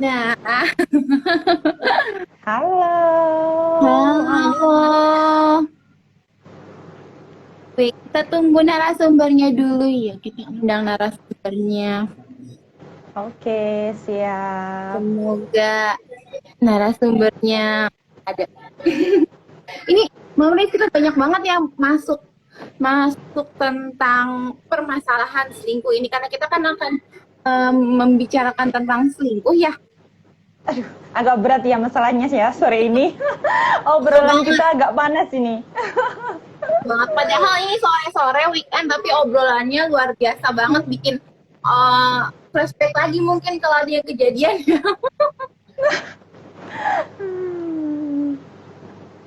Nah, Halo, halo. Wait, kita tunggu narasumbernya dulu ya. Kita undang narasumbernya. oke, siap. Semoga narasumbernya ada. Ini Mama kita banyak banget yang masuk masuk tentang permasalahan selingkuh ini karena kita kan akan membicarakan tentang selingkuh ya. Aduh, agak berat ya masalahnya sih ya sore ini. Obrolan kita agak panas ini. Banget. Padahal ini sore-sore weekend tapi obrolannya luar biasa banget bikin flashback lagi mungkin kalau dia kejadian.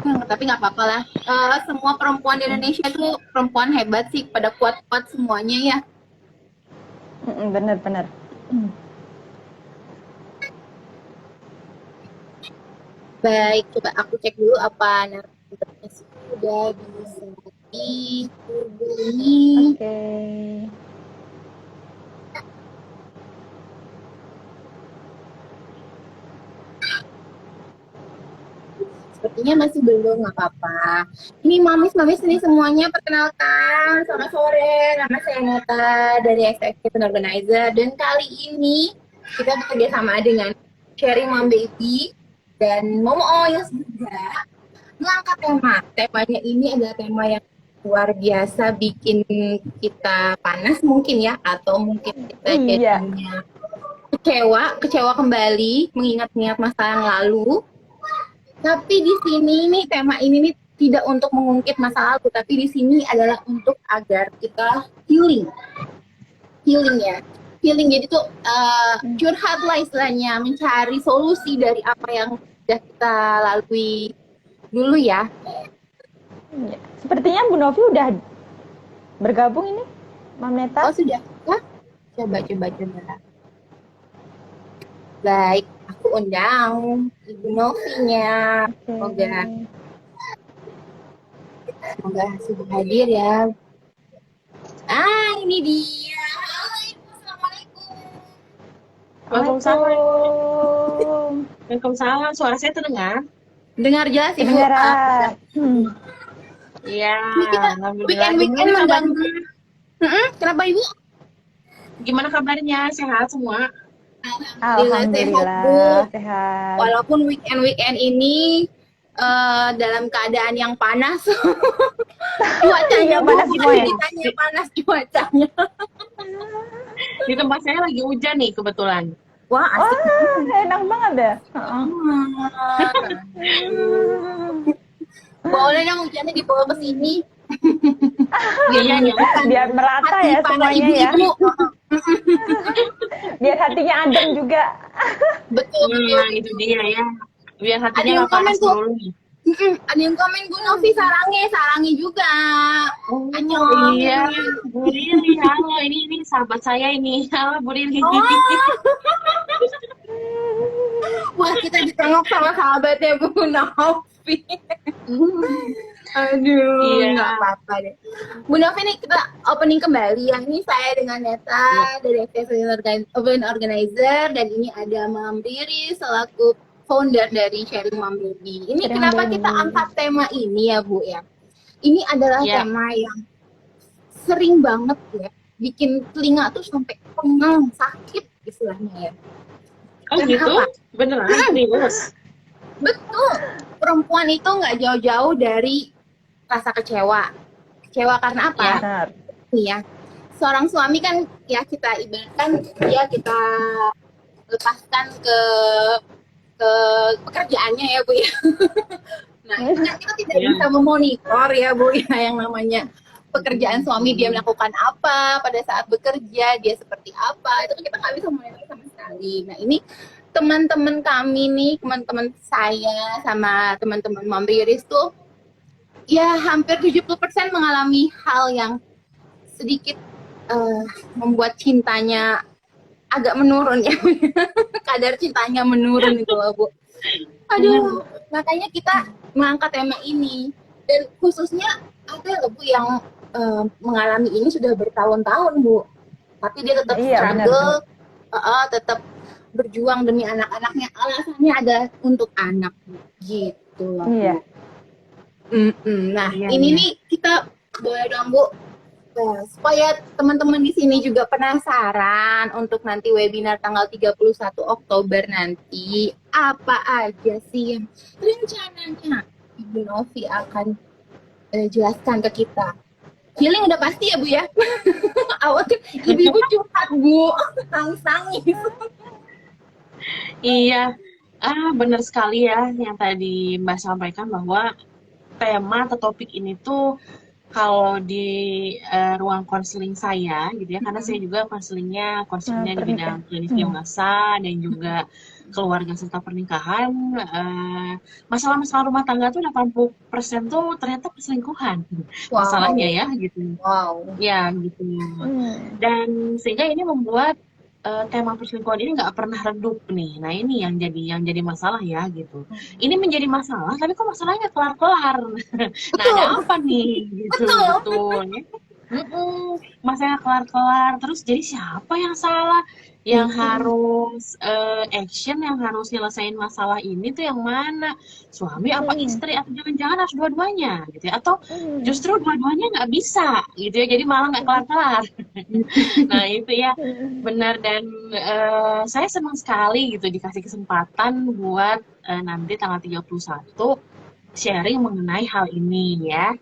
Tapi nggak apa-apa lah. Semua perempuan di Indonesia itu perempuan hebat sih, pada kuat-kuat semuanya ya. Bener-bener. Baik, coba aku cek dulu apa narasumbernya sudah bisa dihubungi. Oke. Sepertinya masih belum, nggak apa-apa. Ini mamis-mamis ini semuanya perkenalkan. Selamat sore, nama saya Neta dari Executive Organizer. Dan kali ini kita bekerja sama dengan Sharing Mom Baby dan Momo Oyos juga mengangkat tema. Temanya ini adalah tema yang luar biasa, bikin kita panas mungkin ya, atau mungkin kita jadinya kecewa kembali, mengingat-ingat masa yang lalu. Tapi di sini nih tema ini nih tidak untuk mengungkit masa lalu, tapi di sini adalah untuk agar kita healing ya. Healing jadi tuh curhat lah istilahnya, mencari solusi dari apa yang sudah kita lalui dulu ya. Sepertinya Bu Novi udah bergabung ini, Mam Neta. Oh sudah? Hah? Coba. Baik, aku undang Ibu Novinya. Semoga sudah hadir ya. Ini dia. Halo Ibu, Assalamualaikum. Waalaikumsalam. Suara saya terdengar? Dengar jelas Ibu. Iya. Weekend mengganggu. Kenapa Ibu? Gimana kabarnya? Sehat semua? Alhamdulillah sehat. Walaupun weekend ini dalam keadaan yang panas. Cuacanya panas semua ya. Ditanya panas cuacanya. Di tempat saya lagi hujan nih kebetulan. Wah, asik. Enak banget ya. Boleh dong hujannya dibawa ke sini. Biar merata ya semuanya ya. Biar hatinya adem juga. Betul. Itu dia ya. Biar hatinya nggak panas dulu. Ada yang komen Bu Novi sarangi juga. Iya, Bu Rili, halo, ini sahabat saya ini. Halo Bu Rili. Wah, kita ditengok sama sahabatnya Bu Novi. Aduh, nggak apa-apa deh. Bu Novi nih kita opening kembali. Yang ini saya dengan Neta dari Event Organizer dan ini ada Mam Riri selaku founder dari Sharing Mom Baby. Ini kenapa kita angkat tema ini ya Bu ya? Ini adalah tema yang sering banget ya bikin telinga tuh sampai pengang sakit istilahnya ya. Oh gitu? Beneran nih Bos? Betul. Perempuan itu nggak jauh-jauh dari rasa kecewa. Kecewa karena apa? Iya. Seorang suami kan ya kita ibaratkan dia kita lepaskan ke pekerjaannya ya Bu ya. Nah itu kan kita tidak bisa memonitor ya Bu ya yang namanya pekerjaan suami, dia melakukan apa pada saat bekerja, dia seperti apa, itu kan kita nggak bisa memonitor sama sekali. Nah ini teman-teman kami nih, teman-teman saya sama teman-teman Mom Riris tuh ya hampir 70% mengalami hal yang sedikit membuat cintanya agak menurun ya. Kadar cintanya menurun itu loh Bu. Aduh, makanya kita mengangkat tema ini. Dan khususnya ada loh Bu yang mengalami ini sudah bertahun-tahun Bu. Tapi dia tetap struggle, tetap berjuang demi anak-anaknya, alasannya ada untuk anak gitu loh. Iya. Nah, Iya, ini iya. nih kita boleh dong Bu, supaya teman-teman di sini juga penasaran untuk nanti webinar tanggal 31 Oktober nanti, apa aja sih yang rencananya Ibu Novi akan jelaskan ke kita. Healing udah pasti ya Bu ya. Awal kan ibu-ibu curhat Bu, nangis-nangis. Iya, benar sekali ya yang tadi Mbak sampaikan bahwa tema atau topik ini tuh kalau di ruang konseling saya gitu ya, karena saya juga konselingnya di bidang Pernikahan. klinis dewasa dan juga keluarga serta pernikahan. Masalah-masalah rumah tangga tuh 80% tuh ternyata perselingkuhan masalahnya Wow, ya gitu. wow. Ya gitu. Dan sehingga ini membuat tema perselingkuhan ini nggak pernah redup nih. Nah ini yang jadi masalah ya gitu. Ini menjadi masalah, tapi kok masalahnya kelar-kelar. Nah ada Betul, apa nih gitu betul. betul ya. Masalahnya kelar-kelar. Terus jadi siapa yang salah? Yang harus action, yang harus nyelesain masalah ini tuh yang mana? Suami apa istri? Atau jangan-jangan harus dua-duanya gitu ya? Atau justru dua-duanya nggak bisa gitu ya? Jadi malah nggak kelar-kelar. Nah itu ya benar dan saya senang sekali gitu dikasih kesempatan buat nanti tanggal 31 sharing mengenai hal ini ya.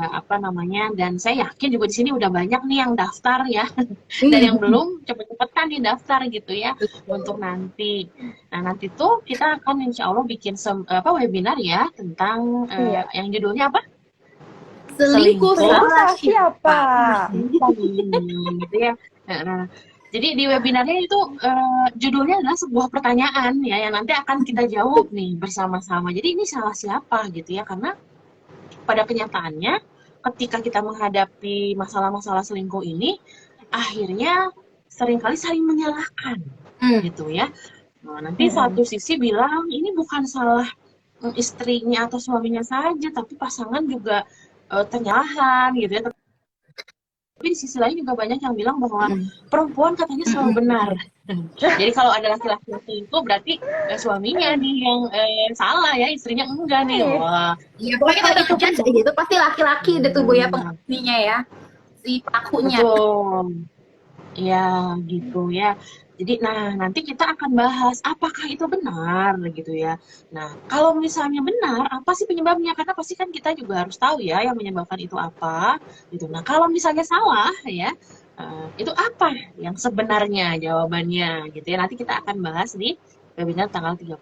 Apa namanya dan saya yakin juga di sini udah banyak nih yang daftar ya dan yang belum cepet-cepetan nih daftar gitu ya untuk nanti. Nah nanti tuh kita akan insya Allah bikin webinar ya tentang Iya. yang judulnya apa? Selingkuh Selingkuh salah salah siapa? Gitu ya. Nah, jadi di webinarnya itu judulnya adalah sebuah pertanyaan ya yang nanti akan kita jawab nih bersama-sama. Jadi ini salah siapa gitu ya karena pada kenyataannya ketika kita menghadapi masalah-masalah selingkuh ini akhirnya seringkali saling menyalahkan gitu ya. Nah, nanti satu sisi bilang ini bukan salah istrinya atau suaminya saja tapi pasangan juga ternyalahan gitu ya. Tapi di sisi lain juga banyak yang bilang bahwa perempuan katanya selalu benar. Jadi kalau ada laki-laki itu berarti suaminya nih yang salah ya, istrinya enggak nih. Wah. Iya, pokoknya kita ngejudge aja itu pasti laki-laki deh tuh Bu ya penghuninya ya. Si pelakunya. Betul. Ya, gitu ya. Jadi, nah nanti kita akan bahas apakah itu benar gitu ya. Nah, kalau misalnya benar, apa sih penyebabnya? Karena pasti kan kita juga harus tahu ya yang menyebabkan itu apa gitu. Nah, kalau misalnya salah ya, itu apa yang sebenarnya jawabannya gitu ya. Nanti kita akan bahas di webinar tanggal 31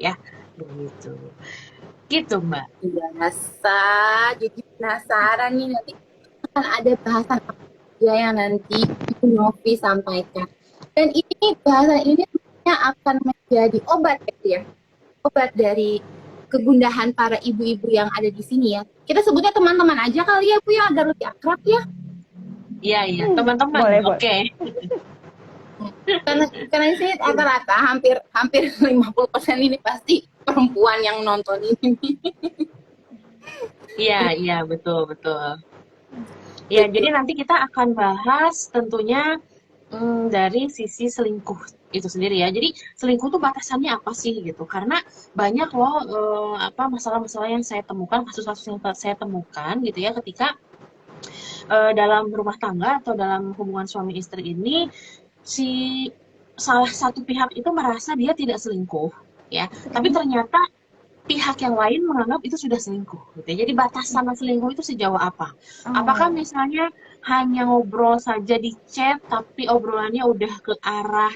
ya. Begitu. Gitu, Mbak. Biasa, jadi penasaran nih nanti akan ada bahasan apa aja yang nanti Ibu Novi sampaikan. Dan ini bahasan ini sebenarnya akan menjadi obat ya. Obat dari kegundahan para ibu-ibu yang ada di sini ya. Kita sebutnya teman-teman aja kali ya Bu ya, agar lebih akrab ya. Iya, iya, teman-teman. Boleh, Oke. Karena di sini rata-rata hampir 50% ini pasti perempuan yang nonton ini. Iya, iya, betul, betul. Ya, jadi nanti kita akan bahas tentunya dari sisi selingkuh itu sendiri ya. Jadi selingkuh tuh batasannya apa sih gitu? Karena banyak loh masalah-masalah yang saya temukan, kasus-kasus yang saya temukan gitu ya ketika dalam rumah tangga atau dalam hubungan suami istri ini si salah satu pihak itu merasa dia tidak selingkuh ya, tapi ternyata pihak yang lain menganggap itu sudah selingkuh gitu ya. Jadi batasan selingkuh itu sejauh apa? Apakah misalnya hanya ngobrol saja di chat tapi obrolannya udah ke arah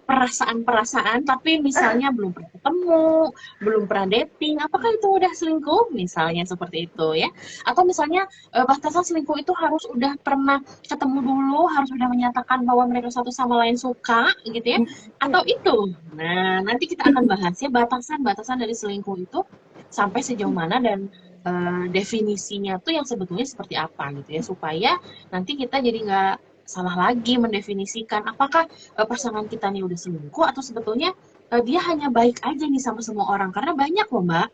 perasaan-perasaan tapi misalnya belum pernah ketemu, belum pernah dating, apakah itu udah selingkuh? Misalnya seperti itu ya. Atau misalnya batasan selingkuh itu harus udah pernah ketemu dulu, harus udah menyatakan bahwa mereka satu sama lain suka gitu ya. Atau itu. Nah, nanti kita akan bahas ya batasan-batasan dari selingkuh itu sampai sejauh mana dan definisinya tuh yang sebetulnya seperti apa gitu ya, supaya nanti kita jadi nggak salah lagi mendefinisikan apakah pasangan kita nih udah selingkuh atau sebetulnya dia hanya baik aja nih sama semua orang. Karena banyak loh Mbak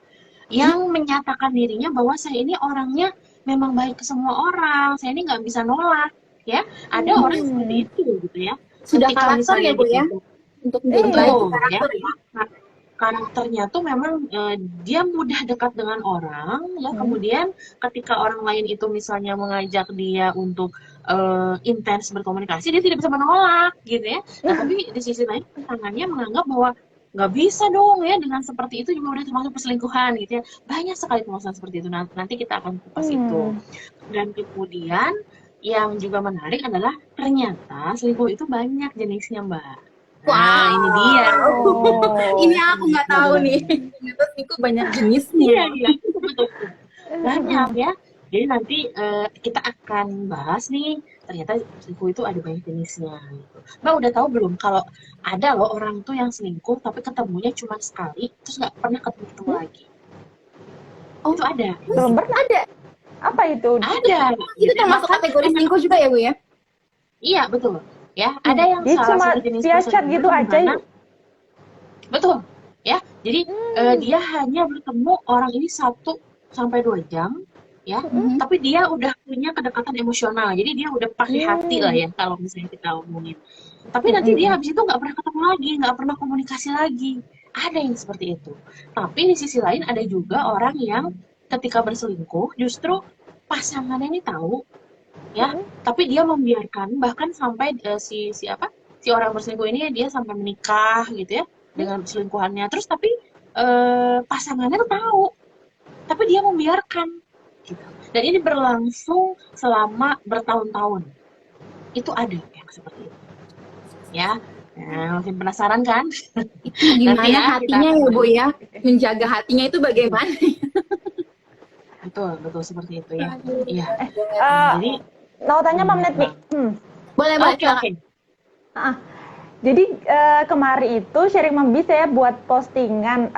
yang menyatakan dirinya bahwa saya ini orangnya memang baik ke semua orang, saya ini nggak bisa nolak ya. Ada orang seperti itu gitu ya. Sudah ketika karakter misalnya ya Bu ya, dibentuk. untuk menjadi Iya. baik Betul, ya. karakter ya. Ka- Karakternya tuh memang dia mudah dekat dengan orang, ya. Kemudian ketika orang lain itu misalnya mengajak dia untuk intens berkomunikasi, dia tidak bisa menolak, gitu ya. Nah, tapi di sisi lain pasangannya menganggap bahwa nggak bisa dong ya dengan seperti itu juga udah termasuk perselingkuhan gitu ya. Banyak sekali permasalahan seperti itu. Nanti kita akan kupas itu. Dan kemudian yang juga menarik adalah ternyata selingkuh itu banyak jenisnya, Mbak. Nah, ini dia. Oh. Ini aku nggak tahu nih. Ternyata itu banyak jenisnya. Iya, iya, betul. Banyak ya. Jadi nanti kita akan bahas nih, ternyata selingkuh itu ada banyak jenisnya. Gitu. Mbak udah tahu belum kalau ada loh orang tuh yang selingkuh tapi ketemunya cuma sekali, terus nggak pernah ketemu lagi. Oh, Itu ada. Belum pernah. ada. Apa itu? Ada. Itu termasuk Bahkan kategori selingkuh juga ya Bu ya? iya, betul. Ya, ada yang Dia salah cuma satu jenis via chat perselingkuhan gitu di aja. mana betul. Ya, jadi dia hanya bertemu orang ini 1 sampai 2 jam, ya. Tapi dia udah punya kedekatan emosional. Jadi dia udah pakai hati lah ya kalau misalnya kita omongin. Tapi nanti dia habis itu nggak pernah ketemu lagi, nggak pernah komunikasi lagi. Ada yang seperti itu. Tapi di sisi lain ada juga orang yang ketika berselingkuh justru pasangannya ini tahu, ya, tapi dia membiarkan bahkan sampai si orang berselingkuh ini dia sampai menikah gitu ya dengan selingkuhannya. Terus tapi pasangannya tuh tahu, tapi dia membiarkan gitu. Dan ini berlangsung selama bertahun-tahun. Itu ada yang seperti itu. Ya. Nah, masih penasaran kan? Gimana Nanti ya, hatinya kita ya Bu ya? Menjaga hatinya itu bagaimana? betul seperti itu ya. Aduh. Iya. Jadi Mau tanya Mam Net nih. Boleh oke. silakan. Jadi kemarin itu sharing Mambi saya buat postingan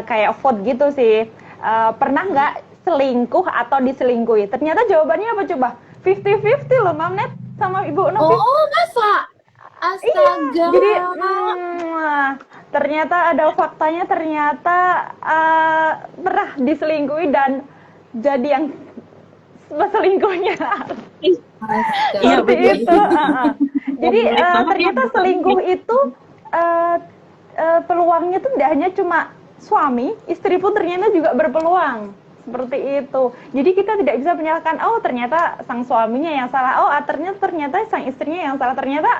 kayak vote gitu sih. Pernah nggak selingkuh atau diselingkuhi? Ternyata jawabannya apa coba? 50-50 loh Mam Net sama Ibu Novi. Oh, masa? Astaga. Jadi ternyata ada faktanya, ternyata pernah diselingkuhi dan jadi yang selingkuhnya. Iya, Seperti betul. itu. Jadi ternyata selingkuh itu peluangnya tuh tidak hanya cuma suami, istri pun ternyata juga berpeluang. Seperti itu. Jadi kita tidak bisa menyalahkan, oh ternyata sang suaminya yang salah, oh ternyata sang istrinya yang salah. Ternyata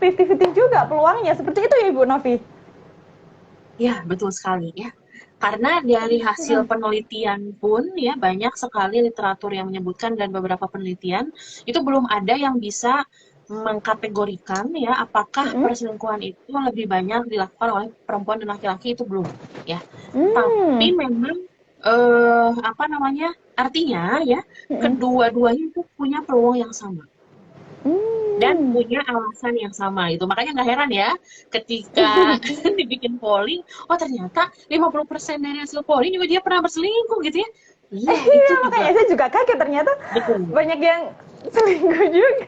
50-50 juga peluangnya. Seperti itu ya Ibu Novi? Ya, betul sekali ya. Karena dari hasil penelitian pun ya banyak sekali literatur yang menyebutkan dan beberapa penelitian itu belum ada yang bisa mengkategorikan ya apakah perselingkuhan itu lebih banyak dilakukan oleh perempuan dan laki-laki, itu belum ya. Tapi memang artinya ya kedua-duanya itu punya peluang yang sama. Dan punya alasan yang sama itu. Makanya nggak heran ya ketika dibikin polling, oh ternyata 50% dari hasil polling juga dia pernah berselingkuh gitu ya. Iya, itu makanya saya juga kaget ternyata betul. banyak yang selingkuh juga.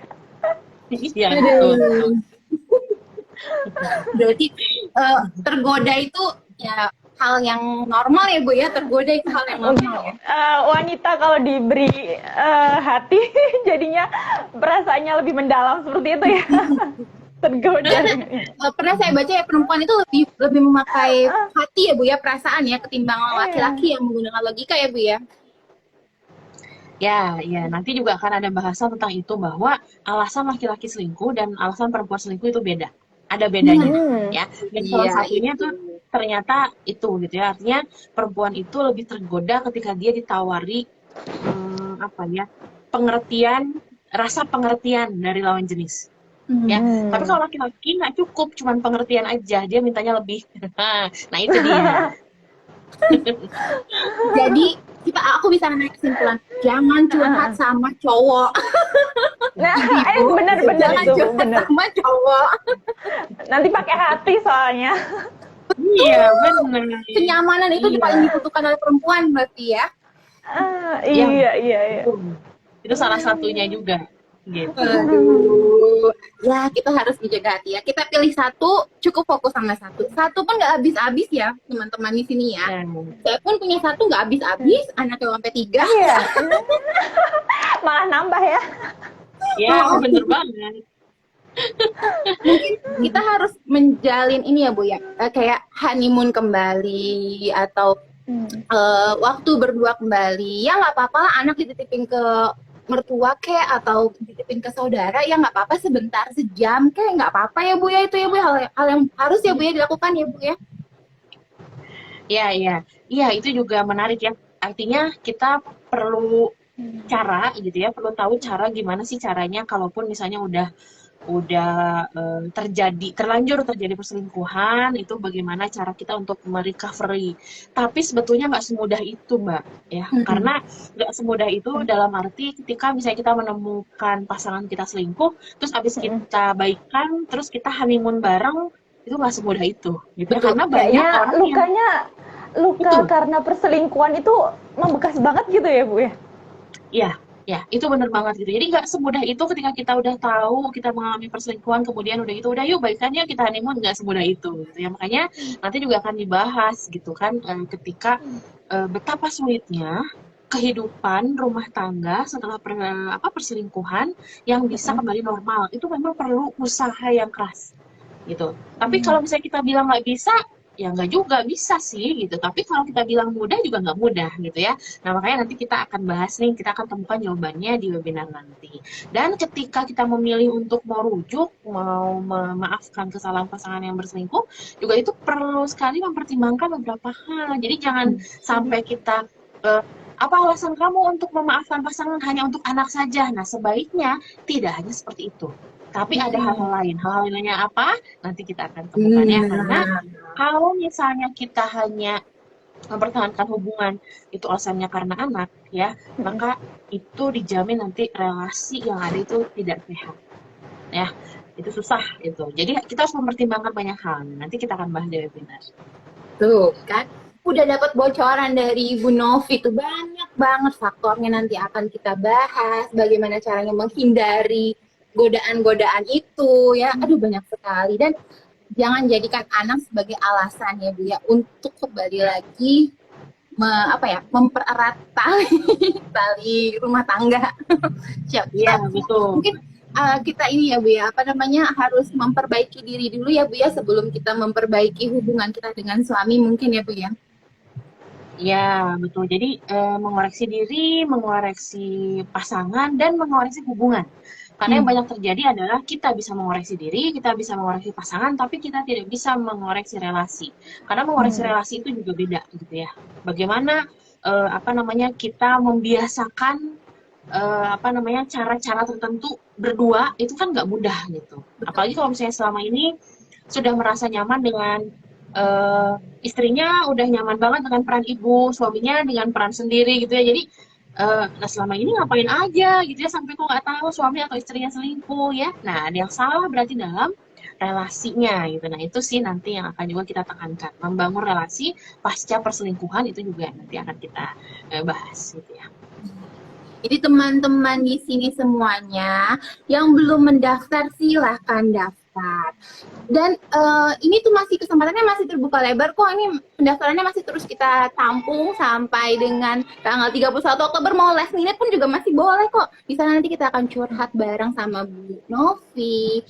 Iya, betul. Berarti tergoda itu ya hal yang normal ya Bu ya, tergoda itu hal yang normal ya. Wanita kalau diberi hati jadinya perasaannya lebih mendalam seperti itu ya. Tergoda. Pernah saya baca ya perempuan itu lebih memakai hati ya Bu ya, perasaan ya, ketimbang laki-laki yang menggunakan logika ya Bu ya. Ya, nanti juga akan ada bahasan tentang itu bahwa alasan laki-laki selingkuh dan alasan perempuan selingkuh itu beda. Ada bedanya ya. Dan salah satunya tuh ternyata itu gitu ya. Artinya perempuan itu lebih tergoda ketika dia ditawari rasa pengertian dari lawan jenis. Ya, tapi kalau laki-laki nggak cukup cuman pengertian aja, dia mintanya lebih. Nah, itu dia. Jadi aku bisa naik kesimpulan, jangan curhat sama cowok. Nah, benar Jangan itu, curhat benar. sama cowok. Nanti pakai hati soalnya. Iya, benar. Kenyamanan itu paling dibutuhkan oleh perempuan berarti ya. Iya. Itu salah satunya juga. Gitu. Aduh, ya kita harus menjaga hati ya. Kita pilih satu, cukup fokus sama satu. Satu pun nggak habis-habis ya, teman-teman di sini ya. Saya pun punya satu nggak habis-habis, anaknya sampai 3. Iya. Malah nambah ya. Ya, bener banget. Mungkin kita harus menjalin ini ya Bu ya, kayak honeymoon kembali atau waktu berdua kembali. Ya nggak apa-apa lah anak dititipin ke mertua kek atau dititipin ke saudara, ya nggak apa-apa sebentar sejam kek, nggak apa-apa ya Bu ya, itu ya Bu, hal yang harus ya Bu ya dilakukan ya Bu ya. Iya, iya. Iya, itu juga menarik ya. Artinya kita perlu cara gitu ya, perlu tahu cara gimana sih caranya kalaupun misalnya udah terlanjur terjadi perselingkuhan, itu bagaimana cara kita untuk merecovery. Tapi sebetulnya nggak semudah itu, Mbak, ya. Karena nggak semudah itu dalam arti ketika misalnya kita menemukan pasangan kita selingkuh, terus abis kita baikan, terus kita honeymoon bareng, itu nggak semudah itu, gitu ya. Betul. Karena banyak Kayaknya orang yang luka itu, karena perselingkuhan itu membekas banget gitu ya Bu ya. ya, ya, itu bener banget gitu. Jadi nggak semudah itu ketika kita udah tahu kita mengalami perselingkuhan, kemudian udah gitu, udah yuk baikan yuk kita honeymoon, nggak semudah itu, gitu ya. Makanya nanti juga akan dibahas gitu kan, ketika betapa sulitnya kehidupan rumah tangga setelah perselingkuhan yang bisa kembali normal. Itu memang perlu usaha yang keras gitu. Tapi kalau misalnya kita bilang nggak bisa, ya nggak juga bisa sih gitu. Tapi kalau kita bilang mudah juga nggak mudah gitu ya. Nah makanya nanti kita akan bahas nih, kita akan temukan jawabannya di webinar nanti. Dan ketika kita memilih untuk mau rujuk, mau memaafkan kesalahan pasangan yang berselingkuh, juga itu perlu sekali mempertimbangkan beberapa hal. Jadi jangan sampai kita apa alasan kamu untuk memaafkan pasangan hanya untuk anak saja. Nah sebaiknya tidak hanya seperti itu. Tapi ada hal-hal lain. Hal-hal lainnya apa? Nanti kita akan temukan ya. Karena kalau misalnya kita hanya mempertahankan hubungan itu alasannya karena anak ya, maka itu dijamin nanti relasi yang ada itu tidak sehat. Ya, itu susah itu. Jadi kita harus mempertimbangkan banyak hal. Nanti kita akan bahas di webinar. Tuh kan, udah dapat bocoran dari Ibu Novi tuh, banyak banget faktornya nanti akan kita bahas, bagaimana caranya menghindari godaan-godaan itu ya. Aduh banyak sekali, dan jangan jadikan anak sebagai alasan ya Bu ya untuk kembali lagi mempererat tali rumah tangga. Siap. Iya, betul. Mungkin kita ini ya Bu ya, harus memperbaiki diri dulu ya Bu ya sebelum kita memperbaiki hubungan kita dengan suami mungkin ya Bu ya. Ya, betul. Jadi mengoreksi diri, mengoreksi pasangan, dan mengoreksi hubungan. Karena yang banyak terjadi adalah kita bisa mengoreksi diri, kita bisa mengoreksi pasangan, tapi kita tidak bisa mengoreksi relasi. Karena mengoreksi relasi itu juga beda, gitu ya. Bagaimana kita membiasakan cara-cara tertentu berdua itu kan nggak mudah gitu. Apalagi kalau misalnya selama ini sudah merasa nyaman dengan istrinya, udah nyaman banget dengan peran ibu, suaminya dengan peran sendiri gitu ya. Jadi nah selama ini ngapain aja gitu ya sampai kok nggak tahu suami atau istrinya selingkuh ya. Nah ada yang salah berarti dalam relasinya gitu. Nah itu sih nanti yang akan juga kita tekankan. Membangun relasi pasca perselingkuhan itu juga nanti akan kita bahas gitu ya. Jadi teman-teman di sini semuanya yang belum mendaftar silahkan daftar. Dan ini tuh kesempatannya masih terbuka lebar kok. Ini pendaftarannya masih terus kita tampung sampai dengan tanggal 31 Oktober. Mau last minute pun juga masih boleh kok. Di sana nanti kita akan curhat bareng sama Bu Novi.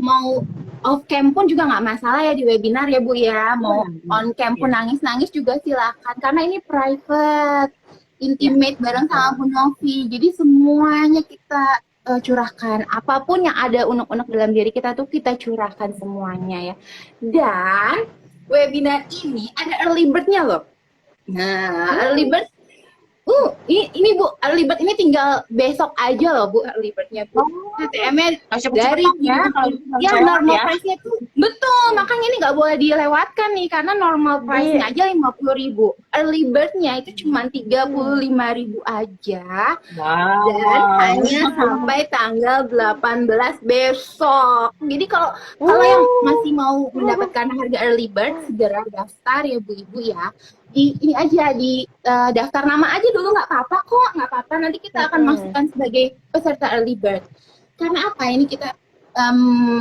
Mau off cam pun juga nggak masalah ya di webinar ya Bu ya. Mau on cam pun nangis-nangis juga silakan. Karena ini private, intimate bareng sama Bu Novi. Jadi semuanya kita curahkan. Apapun yang ada unek-unek dalam diri kita tuh kita curahkan semuanya ya. Dan webinar ini ada early bird-nya loh. Nah, early bird ini Bu, early bird ini tinggal besok aja loh Bu, early bird-nya Bu. HTM-nya dari normal price-nya tuh betul, makanya ini nggak boleh dilewatkan nih karena normal price-nya aja 50.000. Early bird-nya itu cuma 35.000 aja. Dan hanya sampai tanggal 18 besok. Jadi kalau yang masih mau mendapatkan harga early bird, segera daftar ya Bu Ibu ya. Ini aja di daftar nama aja dulu, nggak apa-apa kok, nggak apa-apa, nanti kita akan masukkan sebagai peserta early bird. Karena apa ini kita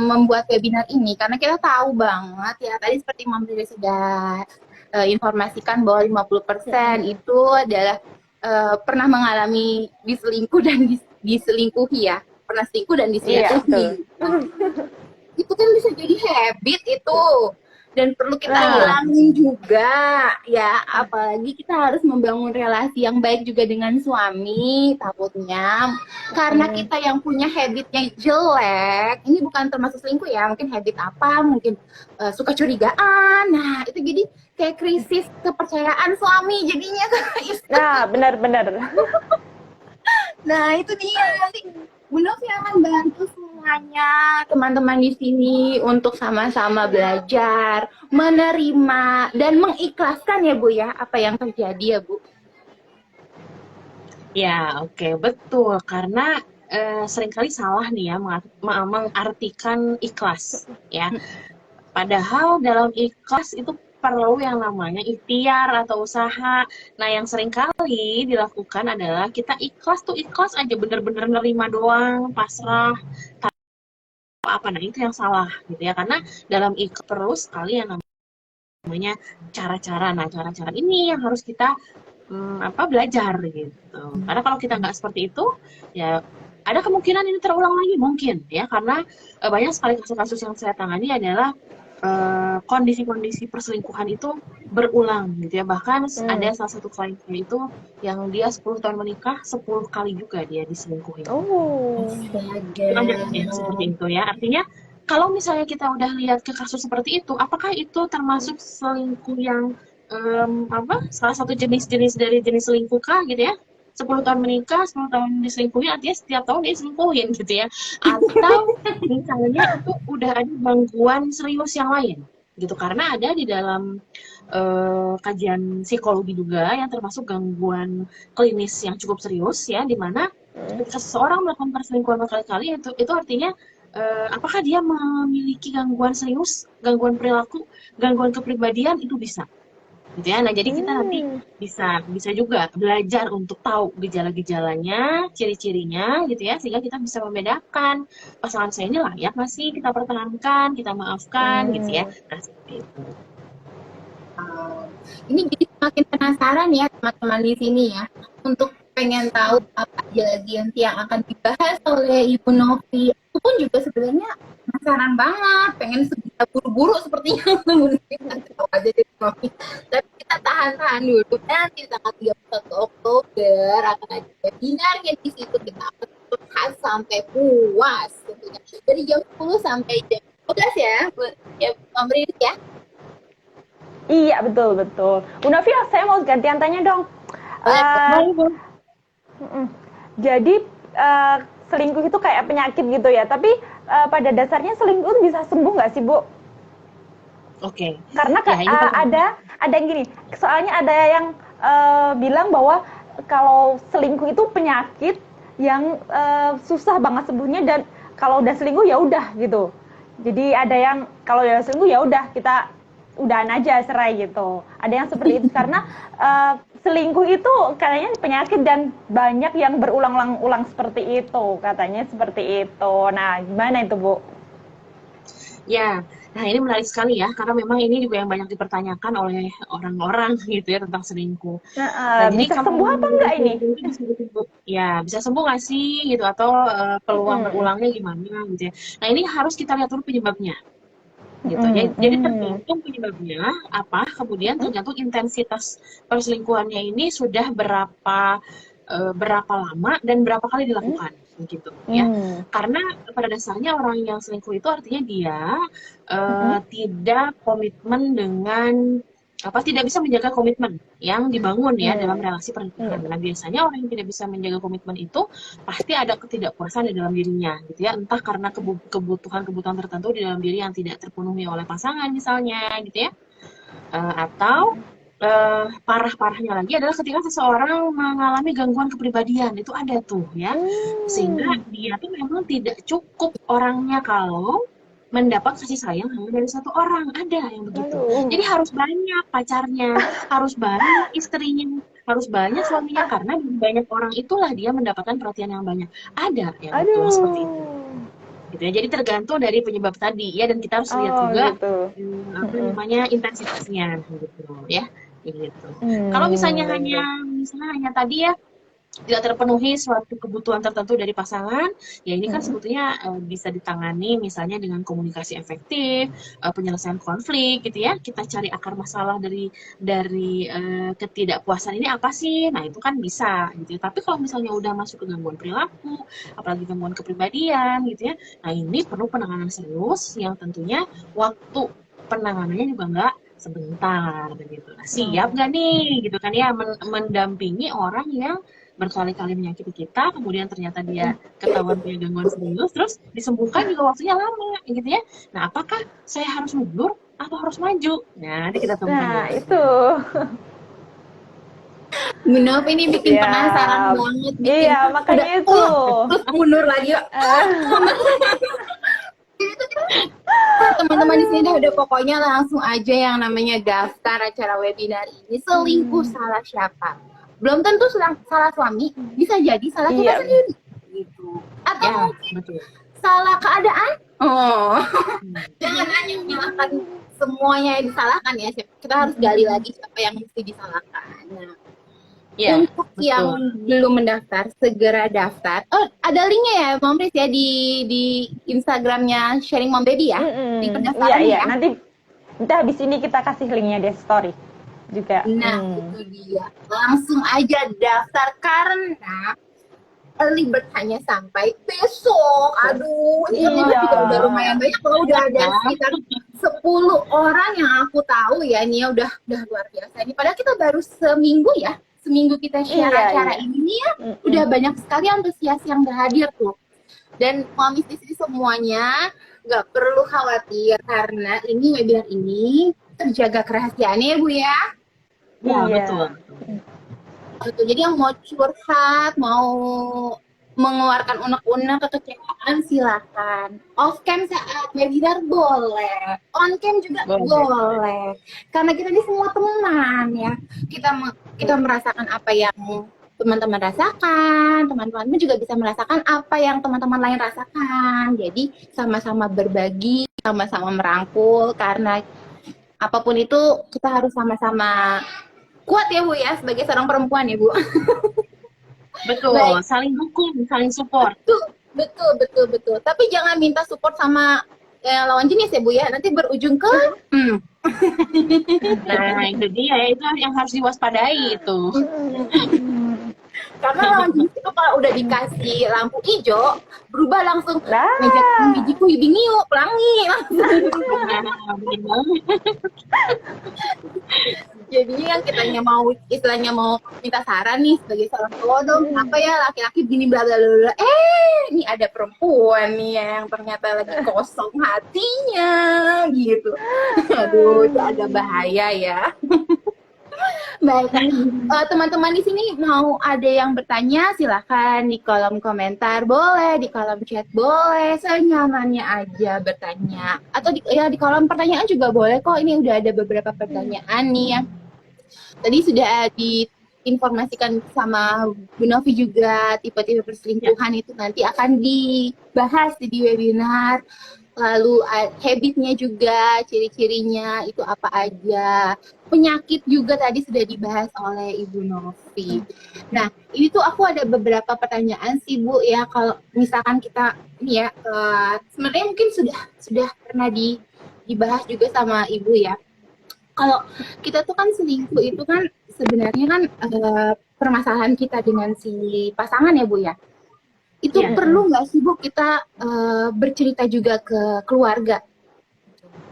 membuat webinar ini karena kita tahu banget ya, tadi seperti Mam Riri sudah informasikan bahwa 50% itu adalah pernah mengalami diselingkuh dan diselingkuhi ya, pernah selingkuh dan diselingkuhi. itu kan bisa jadi habit itu, dan perlu kita Nah, hilangin juga ya, apalagi kita harus membangun relasi yang baik juga dengan suami. Takutnya karena mm, kita yang punya habitnya jelek, ini bukan termasuk selingkuh ya, mungkin habit apa, mungkin suka curigaan, nah itu jadi kayak krisis kepercayaan suami jadinya ke istri. nah benar-benar. Nah, itu dia. Nanti Bu Novi akan bantu semuanya teman-teman di sini untuk sama-sama belajar, menerima, dan mengikhlaskan ya Bu ya, apa yang terjadi ya Bu. Ya, oke, betul. Karena seringkali salah nih ya mengartikan ikhlas, ya. Padahal dalam ikhlas itu perlu yang namanya ikhtiar atau usaha. Nah, yang seringkali dilakukan adalah kita ikhlas tuh ikhlas aja, bener-bener nerima doang, pasrah, apa. Nah, itu yang salah gitu ya. Karena dalam ikhlas perlu sekali yang namanya cara-cara. Nah, cara-cara ini yang harus kita belajar gitu. Karena kalau kita nggak seperti itu, ya ada kemungkinan ini terulang lagi mungkin ya, karena banyak sekali kasus-kasus yang saya tangani adalah kondisi-kondisi perselingkuhan itu berulang gitu ya. Bahkan ada salah satu klien saya itu yang dia 10 tahun menikah, 10 kali juga dia diselingkuhin. Oh, Banyak Astaga. ya seperti itu ya. Artinya kalau misalnya kita udah lihat ke kasus seperti itu, apakah itu termasuk selingkuh yang salah satu jenis-jenis dari jenis selingkuh kah gitu ya? 10 tahun menikah, 10 tahun diselingkuhin, artinya setiap tahun dia selingkuhin gitu ya. Atau misalnya itu udah ada gangguan serius yang lain gitu. Karena ada di dalam kajian psikologi juga yang termasuk gangguan klinis yang cukup serius ya, di mana ketika seseorang melakukan perselingkuhan berkali-kali itu artinya apakah dia memiliki gangguan serius, gangguan perilaku, gangguan kepribadian, itu bisa gitu ya. Nah, jadi kita nanti bisa juga belajar untuk tahu gejala-gejalanya, ciri-cirinya gitu ya, sehingga kita bisa membedakan pasangan saya ini layak nggak sih kita pertahankan, kita maafkan gitu ya. Nah, seperti itu. Ini jadi semakin penasaran ya teman-teman di sini ya, untuk pengen tahu apa aja lagi yang akan dibahas oleh Ibu Novi. Aku pun juga sebenarnya penasaran banget, pengen segera buru-buru sepertinya tahu aja deh Novi. Tapi kita tahan-tahan dulu. Nanti tanggal 31 Oktober akan ada webinarnya di situ, kita akan bahas sampai puas tentunya. Dari jam 10 sampai jam 12 ya, ya Mbak Riris ya. iya betul betul. Bu Novi, saya mau gantian tanya dong. Boleh, Eh, jadi selingkuh itu kayak penyakit gitu ya. Tapi pada dasarnya selingkuh itu bisa sembuh nggak sih, Bu? Oke. Karena Ya, ini ada yang gini. Soalnya ada yang bilang bahwa kalau selingkuh itu penyakit yang susah banget sembuhnya, dan kalau udah selingkuh ya udah gitu. Jadi ada yang kalau udah selingkuh ya udah kita udahan aja, cerai gitu. Ada yang seperti itu karena selingkuh itu kayaknya penyakit dan banyak yang berulang-ulang seperti itu, katanya seperti itu. Nah, gimana itu, Bu? Ya, nah ini menarik sekali ya, karena memang ini juga yang banyak dipertanyakan oleh orang-orang gitu ya tentang selingkuh. Nah, jadi Bisa kalau sembuh apa enggak ini? selingkuh itu bisa sembuh, ya bisa sembuh nggak sih gitu, atau peluang Mm-mm. berulangnya gimana gitu ya. Nah, ini harus kita lihat dulu penyebabnya gitu. Mm-mm. Jadi Mm. tergantung penyebabnya apa, kemudian tergantung intensitas perselingkuhannya ini sudah berapa lama dan berapa kali dilakukan gitu ya. Mm. Karena pada dasarnya orang yang selingkuh itu artinya dia Mm-mm. tidak komitmen dengan tidak bisa menjaga komitmen yang dibangun ya dalam Mm. relasi Iya, pernikahan. Nah, biasanya orang yang tidak bisa menjaga komitmen itu pasti ada ketidakpuasan di dalam dirinya gitu ya. Entah karena kebutuhan-kebutuhan tertentu di dalam diri yang tidak terpenuhi oleh pasangan misalnya gitu ya. Atau parah-parahnya lagi adalah ketika seseorang mengalami gangguan kepribadian, itu ada tuh ya. Sehingga dia tuh memang tidak cukup orangnya kalau mendapat kasih sayang hanya dari satu orang, ada yang begitu. aduh, Jadi harus banyak pacarnya, harus banyak istrinya, harus banyak suaminya, karena dari banyak orang itulah dia mendapatkan perhatian yang banyak. Ada yang gitu, yang seperti itu. aduh. Gitu ya. Jadi tergantung dari penyebab tadi ya, dan kita harus lihat Oh juga gitu. Mm-mm. intensitasnya gitu ya, gitu. Kalau Hmm, misalnya baik, baik. hanya tadi ya tidak terpenuhi suatu kebutuhan tertentu dari pasangan, ya ini kan sebetulnya bisa ditangani misalnya dengan komunikasi efektif, penyelesaian konflik gitu ya. Kita cari akar masalah dari ketidakpuasan ini apa sih? Nah, itu kan bisa gitu ya. Tapi kalau misalnya udah masuk ke gangguan perilaku, apalagi gangguan kepribadian gitu ya. Nah, ini perlu penanganan serius yang tentunya waktu penanganannya juga nggak sebentar begitu. Nah, siap nggak nih gitu kan ya mendampingi orang yang berkali-kali menyakiti kita, kemudian ternyata dia ketahuan punya gangguan serius, terus disembuhkan juga waktunya lama, gitu ya. Nah, apakah saya harus mundur atau harus maju? Nah, nanti kita temukan Nah, jawabannya. itu. Bu Nov ini bikin penasaran Siap. banget, bikin Iya, makanya udah itu. terus mundur lagi. Teman-teman di sini udah pokoknya langsung aja yang namanya daftar acara webinar ini. Selingkuh salah siapa? Belum tentu salah suami, bisa jadi salah kita Iya. sendiri gitu. Atau Ya, mungkin betul. salah keadaan. Oh, jangan hanya menyalahkan semuanya yang disalahkan ya. Kita harus gali lagi siapa yang mesti disalahkan. Nah, Ya, untuk yang betul. belum mendaftar, segera daftar. Oh, ada linknya ya, Mom Pris ya di Instagramnya Sharing Mom Baby ya, di Iya, pendaftaran iya. ya. Nanti habis ini kita kasih linknya di story juga. Nah, itu dia. Langsung aja daftar karena early bird hanya sampai besok. Aduh, ini early bird Iya. juga udah lumayan banyak. Kalau udah ada sekitar 10 orang yang aku tahu ya, ini ya udah luar biasa. Ini padahal kita baru seminggu kita share Iya, acara iya. ini ya, udah banyak sekali antusias yang berhadir tuh. Dan mamis di sini semuanya nggak perlu khawatir karena ini webinar ini terjaga kerahasiaannya ya Bu ya. Ya, Iya. betul. Gitu. Jadi yang mau curhat, mau mengeluarkan unek-unek kekecewaan silakan. Off cam saat webinar boleh, on cam juga boleh. Karena kita ini semua teman ya. Kita merasakan apa yang teman-teman rasakan, teman-teman juga bisa merasakan apa yang teman-teman lain rasakan. Jadi sama-sama berbagi, sama-sama merangkul karena apapun itu kita harus sama-sama kuat ya Bu ya sebagai seorang perempuan ya Bu. Betul, Baik. saling dukung, saling support. Betul. Tapi jangan minta support sama lawan jenis ya Bu ya. Nanti berujung ke Nah, itu dia, itu yang harus diwaspadai itu. karena lawan jenis itu kalau udah dikasih lampu hijau berubah langsung ngejiku hibingiu pelangi langsung. Nah, bener banget. Jadinya yang kitanya mau istilahnya mau minta saran nih sebagai seorang cowok dong, kenapa ya laki-laki begini bla bla bla. Ini ada perempuan nih yang ternyata lagi kosong hatinya gitu. Aduh, itu agak bahaya ya. Baik, teman-teman di sini mau ada yang bertanya silahkan di kolom komentar boleh, di kolom chat boleh, senyamannya aja bertanya atau di kolom pertanyaan juga boleh kok. Ini udah ada beberapa pertanyaan nih ya. Tadi sudah diinformasikan sama Bu Novi juga tipe-tipe perselingkuhan itu nanti akan dibahas di webinar. Lalu habitnya juga, ciri-cirinya itu apa aja. Penyakit juga tadi sudah dibahas oleh Ibu Novi. Nah, ini tuh aku ada beberapa pertanyaan sih Bu ya. Kalau misalkan kita ini ya, sebenarnya mungkin sudah pernah dibahas juga sama Ibu ya. Kalau kita tuh kan selingkuh itu kan sebenarnya kan permasalahan kita dengan si pasangan ya Bu ya. Itu perlu nggak sih Bu kita bercerita juga ke keluarga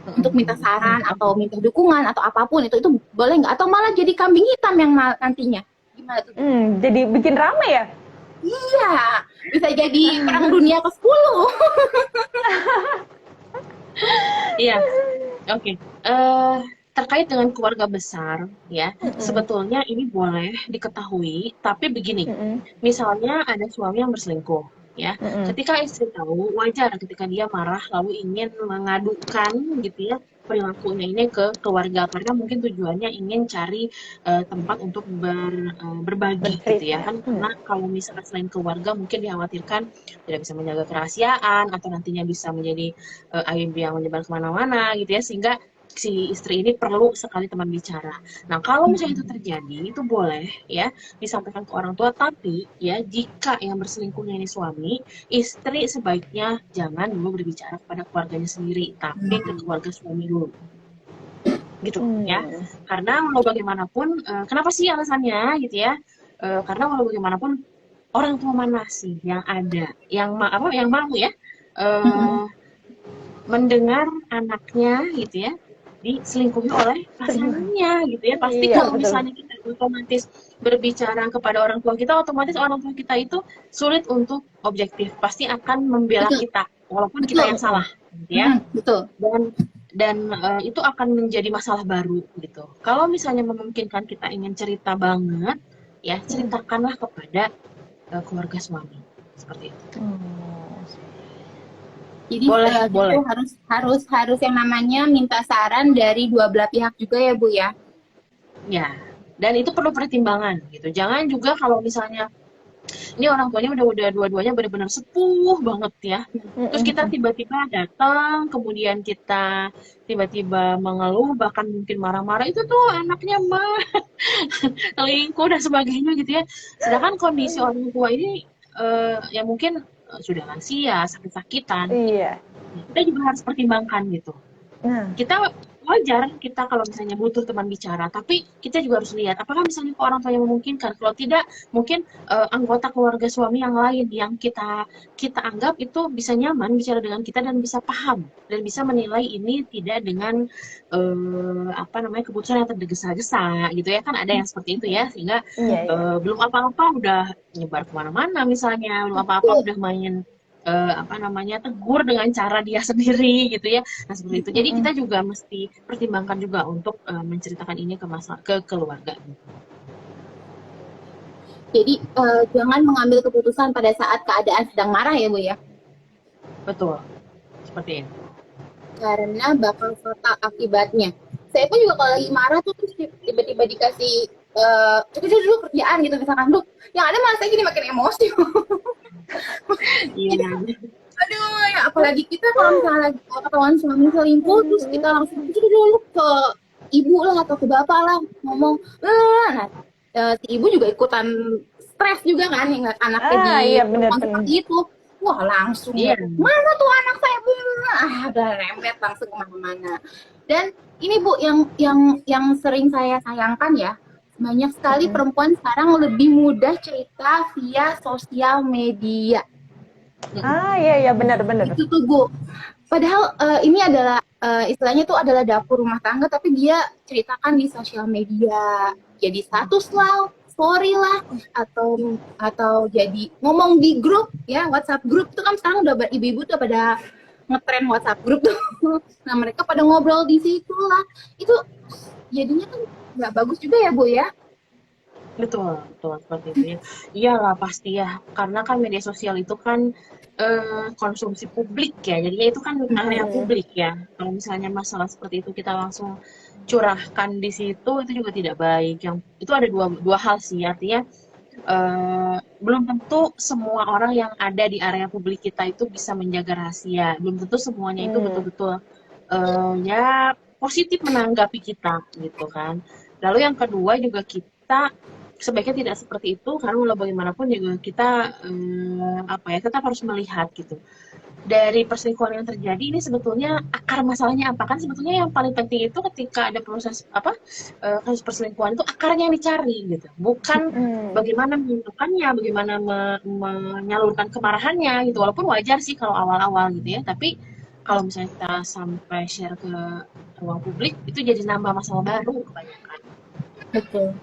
untuk minta saran atau minta dukungan atau apapun itu boleh nggak atau malah jadi kambing hitam yang nantinya gimana tuh? Jadi bikin rame ya? Iya, bisa jadi perang dunia ke-10. Iya, oke. Terkait dengan keluarga besar, ya, sebetulnya ini boleh diketahui, tapi begini, misalnya ada suami yang berselingkuh, ya, ketika istri tahu, wajar ketika dia marah lalu ingin mengadukan, gitu ya, perilakunya ini ke keluarga, karena mungkin tujuannya ingin cari tempat untuk berbagi, gitu ya, kan, karena kalau misalnya selain keluarga mungkin dikhawatirkan tidak bisa menjaga kerahasiaan atau nantinya bisa menjadi aib yang menyebar kemana-mana, gitu ya, sehingga si istri ini perlu sekali teman bicara. Nah, kalau misalnya itu terjadi, itu boleh ya disampaikan ke orang tua. Tapi ya jika yang berselingkuhnya ini suami, istri sebaiknya jangan dulu berbicara kepada keluarganya sendiri, tapi ke keluarga suami dulu. Gitu ya. Karena walau bagaimanapun, kenapa sih alasannya gitu ya? Karena walau bagaimanapun orang tua mana sih yang ada, yang mau ya mendengar anaknya gitu ya diselingkuhi oleh pasangannya gitu ya. Pasti Iya, kalau betul. misalnya kita otomatis berbicara kepada orang tua kita, otomatis orang tua kita itu sulit untuk objektif, pasti akan membela Betul, kita walaupun kita yang betul. salah gitu ya. Betul. Dan itu akan menjadi masalah baru gitu. Kalau misalnya memungkinkan kita ingin cerita banget ya, ceritakanlah kepada keluarga suami seperti itu. Jadi Boleh, boleh. itu harus yang namanya minta saran dari dua belah pihak juga ya Bu ya. Ya, dan itu perlu pertimbangan gitu. Jangan juga kalau misalnya ini orang tuanya udah dua-duanya benar-benar sepuh banget ya. Terus kita tiba-tiba datang, kemudian kita tiba-tiba mengeluh, bahkan mungkin marah-marah, itu tuh anaknya mah selingkuh dan sebagainya gitu ya. Sedangkan kondisi orang tua ini ya mungkin sudah lansia, sakit-sakitan. Iya. Kita juga harus pertimbangkan gitu. Nah, Kita wajar kita kalau misalnya butuh teman bicara, tapi kita juga harus lihat apakah misalnya ke orang tua yang memungkinkan. Kalau tidak, mungkin anggota keluarga suami yang lain yang kita anggap itu bisa nyaman bicara dengan kita dan bisa paham dan bisa menilai ini tidak dengan keputusan yang tergesa-gesa gitu ya. Kan ada yang seperti itu ya, sehingga iya. belum apa-apa udah nyebar kemana-mana misalnya, belum apa-apa udah main tegur dengan cara dia sendiri gitu ya. Nah, seperti itu. Jadi kita juga mesti pertimbangkan juga untuk menceritakan ini ke keluarga. Jadi jangan mengambil keputusan pada saat keadaan sedang marah ya Bu ya. Betul. Seperti itu. Karena bakal fatal akibatnya. Saya pun juga kalau lagi marah tuh terus tiba-tiba dikasih itu dulu kerjaan gitu misalkan Duh, yang ada malah saya gini makin emosi. Iya. Aduh, ya apalagi kita kalau misalnya lagi ketahuan suami selingkuh, terus kita langsung itu dulu ke ibu lah atau ke bapak lah ngomong, nah si ibu juga ikutan stres juga kan, yang anaknya Iya, benar. seperti itu. Wah langsung Iya. mana tuh anak saya udah rempet langsung kemana-mana. Dan ini Bu yang sering saya sayangkan ya, banyak sekali perempuan sekarang lebih mudah cerita via sosial media. Iya, benar. Itu tuh Bu. Padahal ini adalah istilahnya itu adalah dapur rumah tangga, tapi dia ceritakan di sosial media. Jadi status lah, story lah, atau jadi ngomong di grup ya, WhatsApp grup itu kan sekarang udah ibu-ibu tuh pada ngetren WhatsApp grup tuh. Nah mereka pada ngobrol di situ lah. Itu jadinya kan nggak bagus juga ya Bu ya. Betul seperti itu ya. Iyalah pasti ya, karena kan media sosial itu kan konsumsi publik ya, jadinya itu kan area publik ya. Kalau misalnya masalah seperti itu kita langsung curahkan di situ, itu juga tidak baik. Yang itu ada dua hal sih, artinya belum tentu semua orang yang ada di area publik kita itu bisa menjaga rahasia. Belum tentu semuanya itu betul-betul ya positif menanggapi kita gitu kan. Lalu yang kedua juga kita sebaiknya tidak seperti itu, karena walau bagaimanapun juga kita tetap harus melihat gitu dari perselingkuhan yang terjadi ini sebetulnya akar masalahnya apa. Kan sebetulnya yang paling penting itu ketika ada proses kasus perselingkuhan itu akarnya yang dicari gitu, bukan bagaimana menentukannya, bagaimana menyalurkan kemarahannya gitu. Walaupun wajar sih kalau awal-awal gitu ya, tapi kalau misalnya kita sampai share ke ruang publik itu jadi nambah masalah baru kebanyakan. Betul.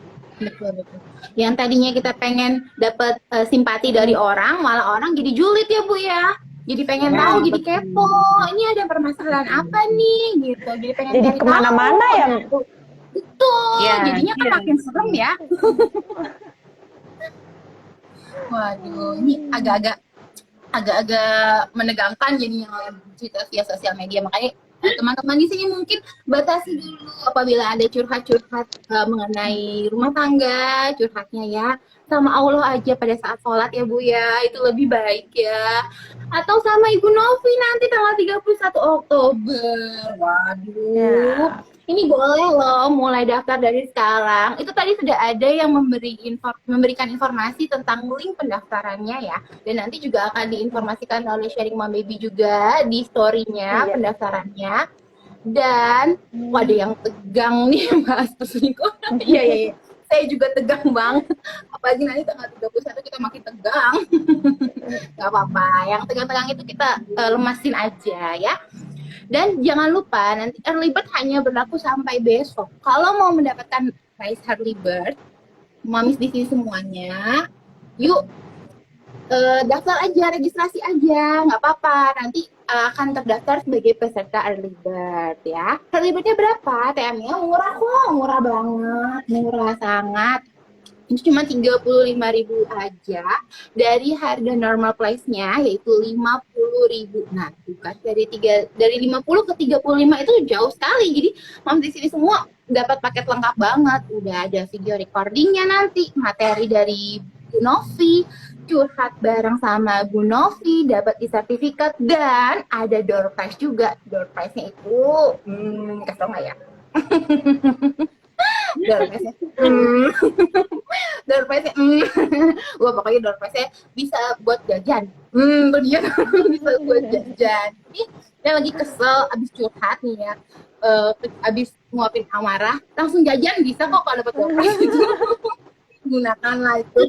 Yang tadinya kita pengen dapat simpati dari orang, malah orang jadi julid ya Bu ya. Jadi pengen tahu, jadi kepo. Ini ada permasalahan apa nih gitu. Jadi pengen Jadi kemana-mana ya. Betul. Ya, jadinya kan makin serem ya. Waduh, ini agak-agak menegangkan jadinya kalau cerita via sosial media. Makanya teman-teman di sini mungkin batasi dulu apabila ada curhat mengenai rumah tangga, curhatnya ya sama Allah aja pada saat sholat ya Bu ya, itu lebih baik ya. Atau sama Ibu Novi nanti tanggal 31 Oktober. Waduh, Ya. ini boleh loh mulai daftar dari sekarang. Itu tadi sudah ada yang memberikan informasi tentang link pendaftarannya ya. Dan nanti juga akan diinformasikan oleh Sharing Mom Baby juga di story-nya Iya. pendaftarannya. Dan ada yang tegang nih bahas perselingkuhan. Iya, iya, iya. Saya juga tegang banget. Apalagi nanti tanggal 31 kita makin tegang. Gak apa-apa. Yang tegang-tegang itu kita lemasin aja ya. Dan jangan lupa nanti early bird hanya berlaku sampai besok. Kalau mau mendapatkan prize early bird, mamis di sini semuanya, yuk daftar aja, registrasi aja, nggak apa-apa. Nanti akan terdaftar sebagai peserta early bird ya. Early birdnya berapa? TM-nya murah kok, murah banget, murah sangat. Itu cuma 35.000 aja dari harga normal price-nya yaitu 50.000. Nah, bukan dari 50 ke 35 itu jauh sekali. Jadi, Mams di sini semua dapat paket lengkap banget. Udah ada video recordingnya nanti, materi dari Bu Novi, curhat bareng sama Bu Novi, dapat sertifikat dan ada door prize juga. Door prize-nya itu kasih tau nggak ya? Door prize-nya door prize-nya wah pokoknya door prize-nya bisa buat jajan tuh dia bisa buat jajan. Ini yang lagi kesel abis curhat nih ya, abis nguapin amarah langsung jajan bisa kok kalau dapat door prize itu. Gunakanlah itu.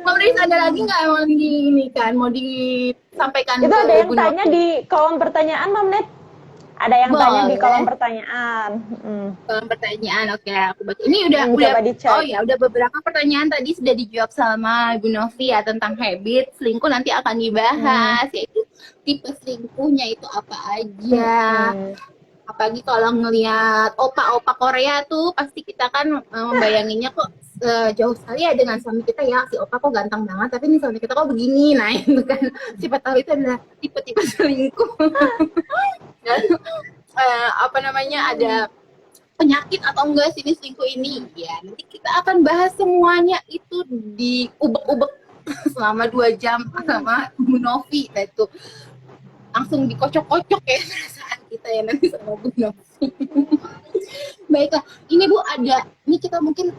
Mbak Riz, ada lagi nggak yang mau di ini kan mau disampaikan Itu ke ada yang Bu tanya Novi? di kolom pertanyaan, Mam Net. Ada yang tanya di Boleh. kolom pertanyaan. Kolom pertanyaan, oke aku baca. Ini udah Coba dicek. oh ya udah beberapa pertanyaan tadi sudah dijawab sama Bu Novi ya tentang habit selingkuh, nanti akan dibahas yaitu tipe selingkuhnya itu apa aja. Apalagi kalau ngelihat opa-opa Korea tuh pasti kita kan membayanginnya kok jauh sekali ya dengan suami kita ya, si opa kok ganteng banget tapi nih suami kita kok begini. Nah itu kan siapa tahu itu adalah tipe-tipe selingkuh. Dan apa namanya ada penyakit atau enggak sih di selingkuh ini ya, nanti kita akan bahas semuanya itu di ubek-ubek selama 2 jam sama Bu Novi. Nah itu langsung dikocok-kocok ya perasaan kita ya nanti sama Bu Novi. Baiklah, ini Bu ada, ini kita mungkin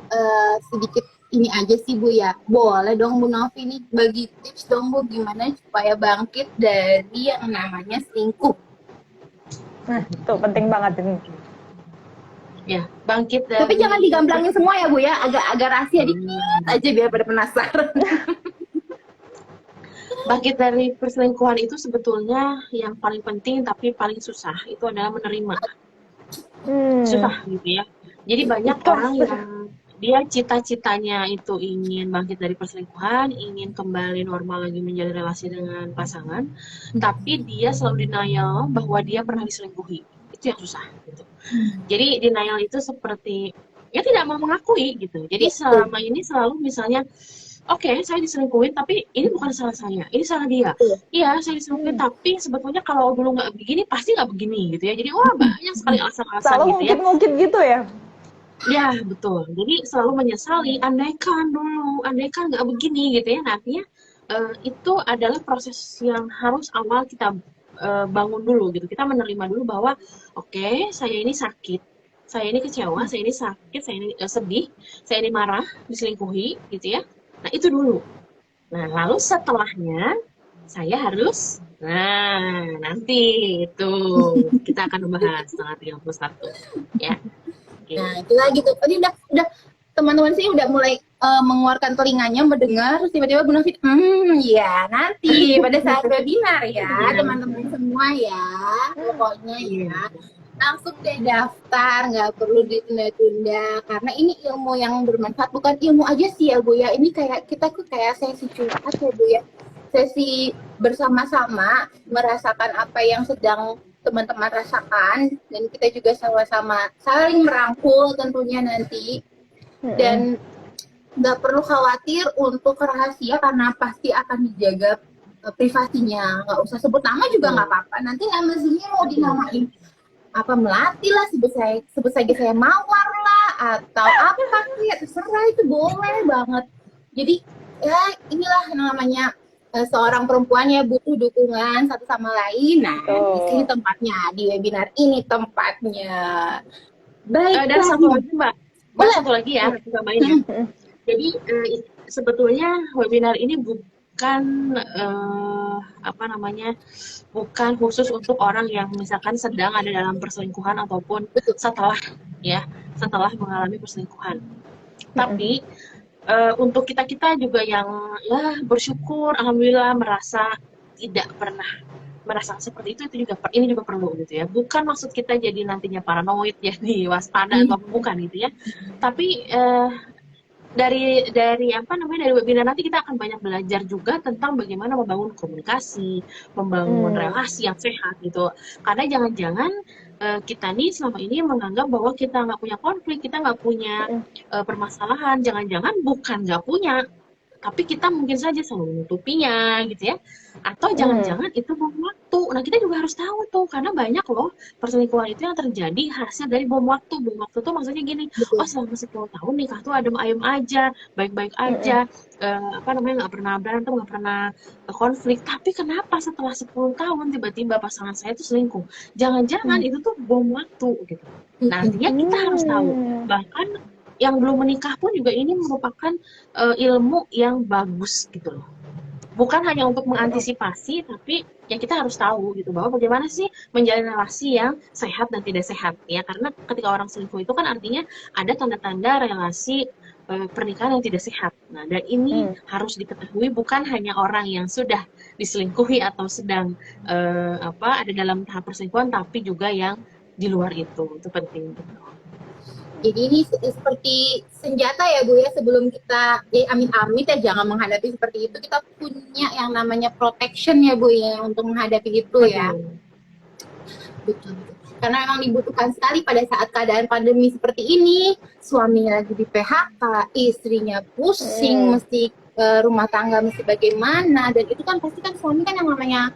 sedikit ini aja sih Bu ya. Boleh dong Bu Novi nih bagi tips dong Bu gimana supaya bangkit dari yang namanya selingkuh. Nah, itu penting banget ini. Ya, bangkit dari. Tapi jangan digamblangin semua ya Bu ya, agak rahasia dikit aja biar pada penasaran. Bangkit dari perselingkuhan itu sebetulnya yang paling penting tapi paling susah itu adalah menerima. Susah gitu ya. Jadi banyak orang yang dia cita-citanya itu ingin bangkit dari perselingkuhan, ingin kembali normal lagi menjalin relasi dengan pasangan, tapi dia selalu denial bahwa dia pernah diselingkuhi. Itu yang susah gitu. Jadi denial itu seperti ya tidak mau mengakui gitu. Jadi selama ini selalu misalnya oke, saya diselingkuhin, tapi ini bukan salah saya, ini salah dia. Iya, saya diselingkuhin, tapi sebetulnya kalau dulu nggak begini, pasti nggak begini, gitu ya. Jadi, wah banyak sekali alasan-alasan Selalu gitu ya. ngungkit-ngungkit gitu ya? Ya, betul. Jadi selalu menyesali, andaikan dulu, andaikan nggak begini, gitu ya. Nah, artinya itu adalah proses yang harus awal kita bangun dulu, gitu. Kita menerima dulu bahwa, oke, saya ini sakit, saya ini kecewa, saya ini sakit, saya ini sedih, saya ini marah, diselingkuhi, gitu ya. Nah, itu dulu. Nah, lalu setelahnya saya harus nanti itu kita akan membahas tanggal 31 ya. Okay. Nah, itu lagi tuh. Tadi udah teman-teman sih udah mulai mengeluarkan telinganya mendengar, terus tiba-tiba Bu Novi ya nanti pada saat webinar ya, teman-teman semua ya. Pokoknya ya. Langsung deh daftar, nggak perlu ditunda-tunda karena ini ilmu yang bermanfaat, bukan ilmu aja sih ya Bu ya, ini kayak kita tuh kayak sesi curhat ya Bu ya, sesi bersama-sama merasakan apa yang sedang teman-teman rasakan dan kita juga sama-sama saling merangkul tentunya nanti. Dan nggak perlu khawatir untuk rahasia karena pasti akan dijaga privasinya, nggak usah sebut nama juga nggak apa-apa, nanti nama sini mau dinamain apa Melati lah, sebut saja saya Mawar lah, atau apa ya terserah, itu boleh banget. Jadi ya inilah namanya seorang perempuan ya butuh dukungan satu sama lain. Nah, di sini tempatnya, di webinar ini tempatnya. Dan Baiklah. satu lagi Mbak, Boleh. satu lagi ya, aku tambahin ya. Jadi sebetulnya webinar ini bukan apa namanya, bukan khusus untuk orang yang misalkan sedang ada dalam perselingkuhan ataupun setelah mengalami perselingkuhan. Tapi untuk kita juga yang ya bersyukur, alhamdulillah merasa tidak pernah merasa seperti itu juga ini juga perlu gitu ya. Bukan maksud kita jadi nantinya paranoid, jadi waspada atau bukan gitu ya. Tapi dari apa namanya, dari webinar nanti kita akan banyak belajar juga tentang bagaimana membangun komunikasi, membangun relasi yang sehat gitu. Karena jangan-jangan kita nih selama ini menganggap bahwa kita nggak punya konflik, kita nggak punya permasalahan. Jangan-jangan bukan nggak punya, tapi kita mungkin saja selalu menutupinya gitu ya. Atau jangan-jangan itu bom waktu. Nah, kita juga harus tahu tuh, karena banyak loh perselingkuhan itu yang terjadi hasil dari bom waktu. Bom waktu tuh maksudnya gini, oh selama 10 tahun nikah tuh adem ayem aja, baik-baik aja, apa namanya, nggak pernah berantem, nggak pernah konflik. Tapi kenapa setelah 10 tahun tiba-tiba pasangan saya tuh selingkuh? Jangan-jangan itu tuh bom waktu gitu. Nah, artinya kita harus tahu. Bahkan yang belum menikah pun juga ini merupakan ilmu yang bagus gitu loh. Bukan hanya untuk mengantisipasi, tapi ya kita harus tahu gitu bahwa bagaimana sih menjalin relasi yang sehat dan tidak sehat ya. Karena ketika orang selingkuh itu kan artinya ada tanda-tanda relasi pernikahan yang tidak sehat. Nah, dan ini harus diketahui bukan hanya orang yang sudah diselingkuhi atau sedang ada dalam tahap perselingkuhan, tapi juga yang di luar itu penting gitu. Jadi ini seperti senjata ya Bu ya, sebelum kita amit-amit ya jangan menghadapi seperti itu, kita punya yang namanya protection ya Bu ya untuk menghadapi itu ya. Betul. Karena memang dibutuhkan sekali pada saat keadaan pandemi seperti ini, suaminya lagi di PHK, istrinya pusing, mesti rumah tangga mesti bagaimana, dan itu kan pasti kan suami kan yang namanya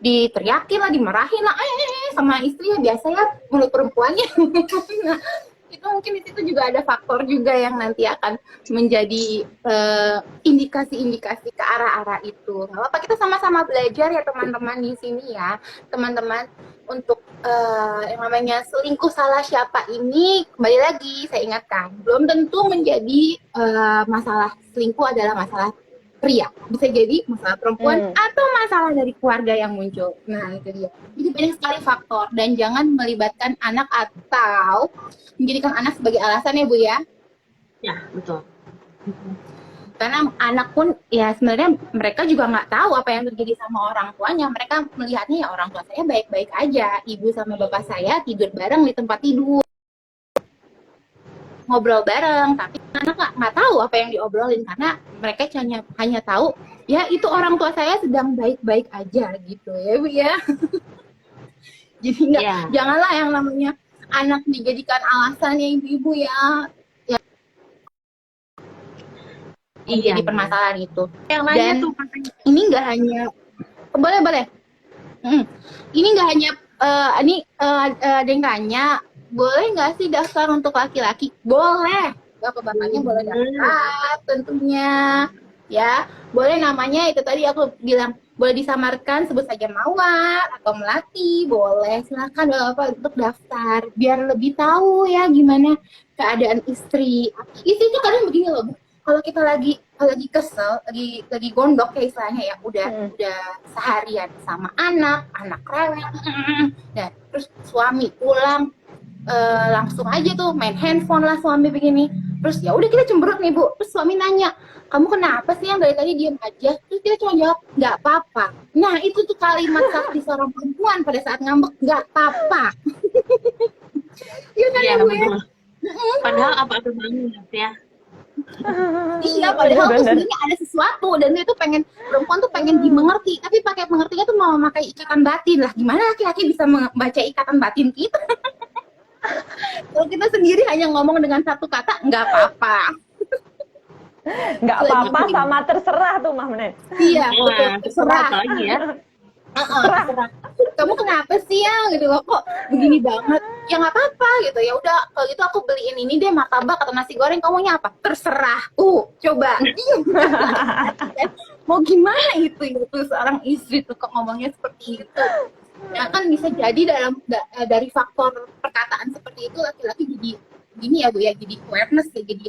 diteriakin lah, dimarahin lah, sama istri ya biasa ya mulut perempuannya. Nah, itu mungkin di situ juga ada faktor juga yang nanti akan menjadi indikasi-indikasi ke arah-arah itu. Nggak apa-apa, kita sama-sama belajar ya teman-teman di sini ya, teman-teman, untuk yang namanya selingkuh salah siapa ini, kembali lagi saya ingatkan, belum tentu menjadi masalah selingkuh adalah masalah pria, bisa jadi masalah perempuan atau masalah dari keluarga yang muncul. Nah, itu dia. Jadi banyak sekali faktor, dan jangan melibatkan anak atau menjadikan anak sebagai alasan ya Bu ya. Ya, betul. Karena anak pun ya sebenarnya mereka juga nggak tahu apa yang terjadi sama orang tuanya. Mereka melihatnya ya orang tua saya baik-baik aja, ibu sama bapak saya tidur bareng di tempat tidur, ngobrol bareng, tapi anak nggak tahu apa yang diobrolin karena mereka hanya tahu ya itu orang tua saya sedang baik-baik aja gitu ya Bu ya. Jadi janganlah yang namanya anak dijadikan alasan ya ibu-ibu ya jadi permasalahan itu. Yang lainnya Dan tuh ini nggak hanya boleh ini nggak hanya ada yang tanya, boleh nggak sih daftar untuk laki-laki? Boleh, bapak-bapaknya boleh daftar tentunya ya. Boleh, namanya itu tadi aku bilang boleh disamarkan sebut saja Mawar atau Melati, boleh, silakan bapak untuk daftar biar lebih tahu ya gimana keadaan istri. Istri itu kadang begini loh Bu, kalau kita lagi kesel, lagi gondok kayak istilahnya ya, udah seharian sama anak rewel, dan terus suami pulang langsung aja tuh main handphone lah suami begini, terus ya udah kita cemberut nih Bu, terus suami nanya, kamu kenapa sih yang dari tadi diem aja? Terus kita cuma jawab, nggak apa-apa. Nah itu tuh kalimat sakti seorang perempuan pada saat ngambek, nggak apa-apa. Iya kan ya Bu ya? Padahal apa-apa banget ya. Iya, padahal tuh sebenarnya ada sesuatu, dan dia tuh perempuan tuh pengen dimengerti, tapi pakai mengertinya tuh mau memakai ikatan batin lah. Gimana laki-laki bisa membaca ikatan batin kita? Kalau kita sendiri hanya ngomong dengan satu kata, nggak apa-apa. Nggak apa-apa sama terserah tuh Mah Menet. Iya, betul, terserah. Lagi ya. terserah. Kamu kenapa sih ya gitu loh, kok begini banget? Ya nggak apa-apa gitu. Ya udah kalau gitu aku beliin ini deh, martabak atau nasi goreng, kamunya apa? Terserah. Coba. Mau gimana itu seorang istri tuh kok ngomongnya seperti itu. Ya kan bisa jadi dari faktor perkataan seperti itu laki-laki jadi gini ya Bu ya, jadi awareness ya, jadi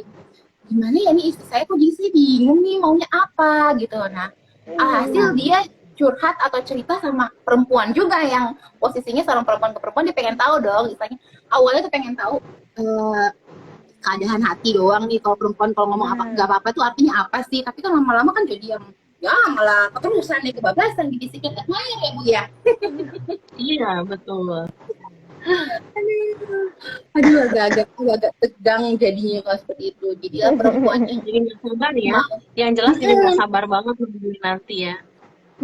gimana ya nih istri saya kok jadi sih bingung nih maunya apa gitu. Nah, alhasil dia curhat atau cerita sama perempuan juga yang posisinya seorang perempuan ke perempuan, dia pengen tahu dong, misalnya awalnya tuh pengen tahu keadaan hati doang nih, kalau perempuan kalau ngomong apa nggak apa-apa tuh artinya apa sih, tapi kan lama-lama kan jadi yang ya malah keterusan nih, kebablasan di bisikin main ya Bu ya. Iya, betul. Aduh, agak tegang jadinya kalau seperti itu. Jadilah perempuannya Jadi nggak sabar ya. Yang jelas jadi nggak sabar banget nungguin nanti ya.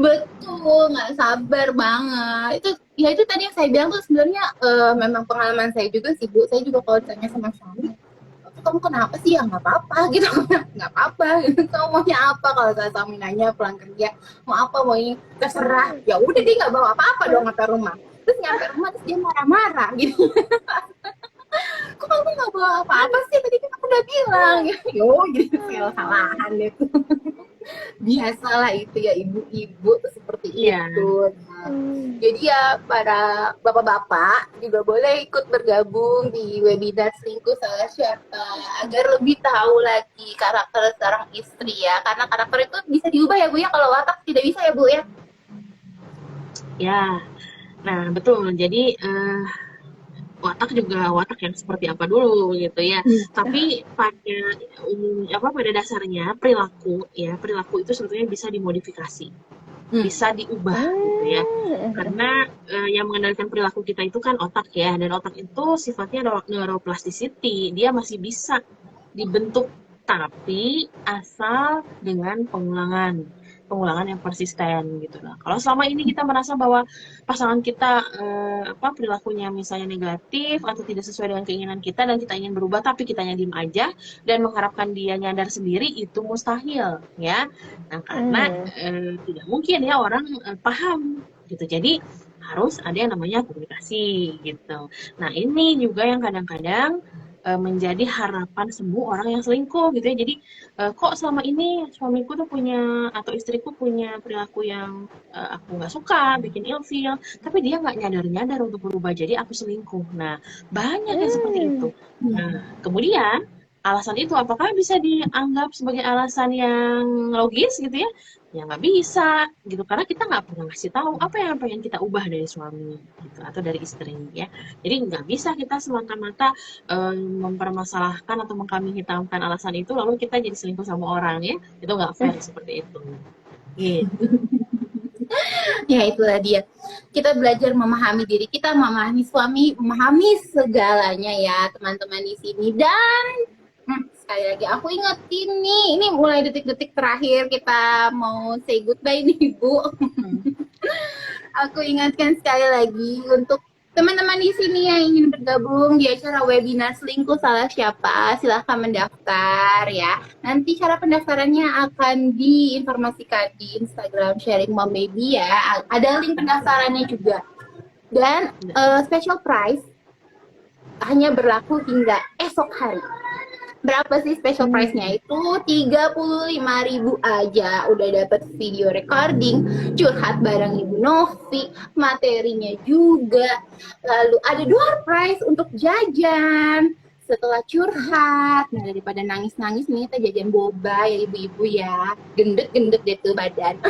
betul, nggak sabar banget. Itu tadi yang saya bilang tuh sebenarnya memang pengalaman saya juga sih Bu. Saya juga kalau ditanya sama suami, kamu kenapa sih? Ya nggak apa-apa gitu, nggak apa-apa. Kamu maunya apa? Kalau saya suami nanya pulang kerja mau apa, maunya terserah. Ya udah, dia nggak bawa apa-apa dong sampai rumah. Terus nyampe rumah terus dia marah-marah gitu. Kok kamu nggak bawa apa-apa sih? Tadi kan aku udah bilang. Yo, jadi salah-salahan itu. Biasalah itu ya, ibu-ibu tuh seperti Iya. itu. Nah, jadi ya para bapak-bapak juga boleh ikut bergabung di webinar Selingkuh Salah Siapa agar lebih tahu lagi karakter seorang istri ya, karena karakter itu bisa diubah ya Bu ya, kalau watak tidak bisa ya Bu ya. Ya. Nah, betul. Jadi watak juga watak yang seperti apa dulu gitu ya. Tapi pada dasarnya perilaku itu sebetulnya bisa dimodifikasi, bisa diubah gitu ya. Karena yang mengendalikan perilaku kita itu kan otak ya, dan otak itu sifatnya neuroplasticity, dia masih bisa dibentuk tapi asal dengan pengulangan yang persisten gitu. Nah, kalau selama ini kita merasa bahwa pasangan kita perilakunya misalnya negatif atau tidak sesuai dengan keinginan kita dan kita ingin berubah tapi kitanya diem aja dan mengharapkan dia nyadar sendiri, itu mustahil ya. Nah, karena tidak mungkin ya orang paham gitu. Jadi harus ada yang namanya komunikasi gitu. Nah, ini juga yang kadang-kadang menjadi harapan semua orang yang selingkuh gitu ya. Jadi kok selama ini suamiku tuh punya atau istriku punya perilaku yang aku nggak suka, bikin ilfil, tapi dia nggak nyadar-nyadar untuk berubah, jadi aku selingkuh. Nah, banyak yang seperti itu. Nah, kemudian alasan itu apakah bisa dianggap sebagai alasan yang logis gitu ya? Ya nggak bisa gitu, karena kita nggak pernah ngasih tahu apa yang pengen kita ubah dari suami gitu atau dari istri ya. Jadi nggak bisa kita semata-mata mempermasalahkan atau mengkambing hitamkan alasan itu lalu kita jadi selingkuh sama orang ya, itu nggak fair seperti itu gitu. Ya itulah dia, kita belajar memahami diri kita, memahami suami, memahami segalanya ya teman-teman di sini. Dan sekali lagi aku ingetin nih, ini mulai detik-detik terakhir kita mau say goodbye nih Bu. Aku ingatkan sekali lagi untuk teman-teman di sini yang ingin bergabung di acara webinar Selingkuh Salah Siapa, silahkan mendaftar ya. Nanti cara pendaftarannya akan diinformasikan di Instagram Sharing Mom Baby ya. Ada link pendaftarannya juga. Dan special price hanya berlaku hingga esok hari. Berapa sih special price-nya? Itu 35.000 aja udah dapat video recording, curhat bareng Ibu Novi, materinya juga. Lalu ada door prize untuk jajan setelah curhat. Nah, daripada nangis-nangis nih kita jajan boba ya ibu-ibu ya. Gendut-gendut deh tuh badan.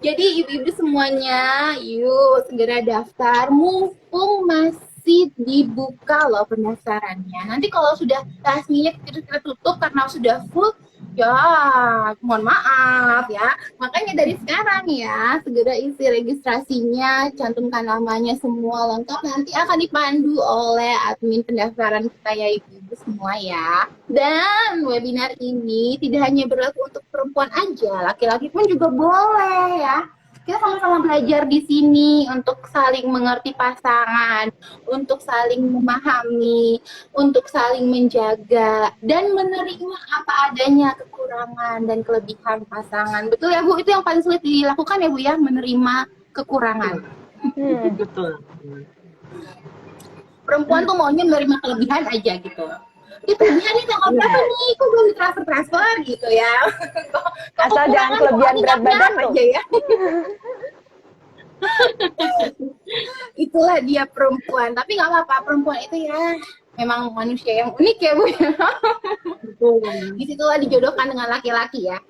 Jadi ibu-ibu semuanya, yuk segera daftar, mumpung masih dibuka loh pendaftarannya. Nanti kalau sudah last minute kita tutup karena sudah full, ya mohon maaf ya. Makanya dari sekarang ya, segera isi registrasinya, cantumkan namanya semua lengkap, nanti akan dipandu oleh admin pendaftaran kita ya ibu-ibu semua ya. Dan webinar ini tidak hanya berlaku untuk perempuan aja, laki-laki pun juga boleh ya. Kita sama-sama belajar di sini untuk saling mengerti pasangan, untuk saling memahami, untuk saling menjaga dan menerima apa adanya kekurangan dan kelebihan pasangan. Betul ya Bu, itu yang paling sulit dilakukan ya Bu ya, menerima kekurangan. Betul. Perempuan tuh maunya menerima kelebihan aja gitu. Itu kelebihannya tanggal berapa nih? Kok belum transfer gitu ya? Asal jangan kelebihan berat badan tuh. Aja ya. Itulah dia perempuan. Tapi nggak apa-apa, perempuan itu ya memang manusia yang unik ya Bu ya. Disitulah dijodohkan dengan laki-laki ya.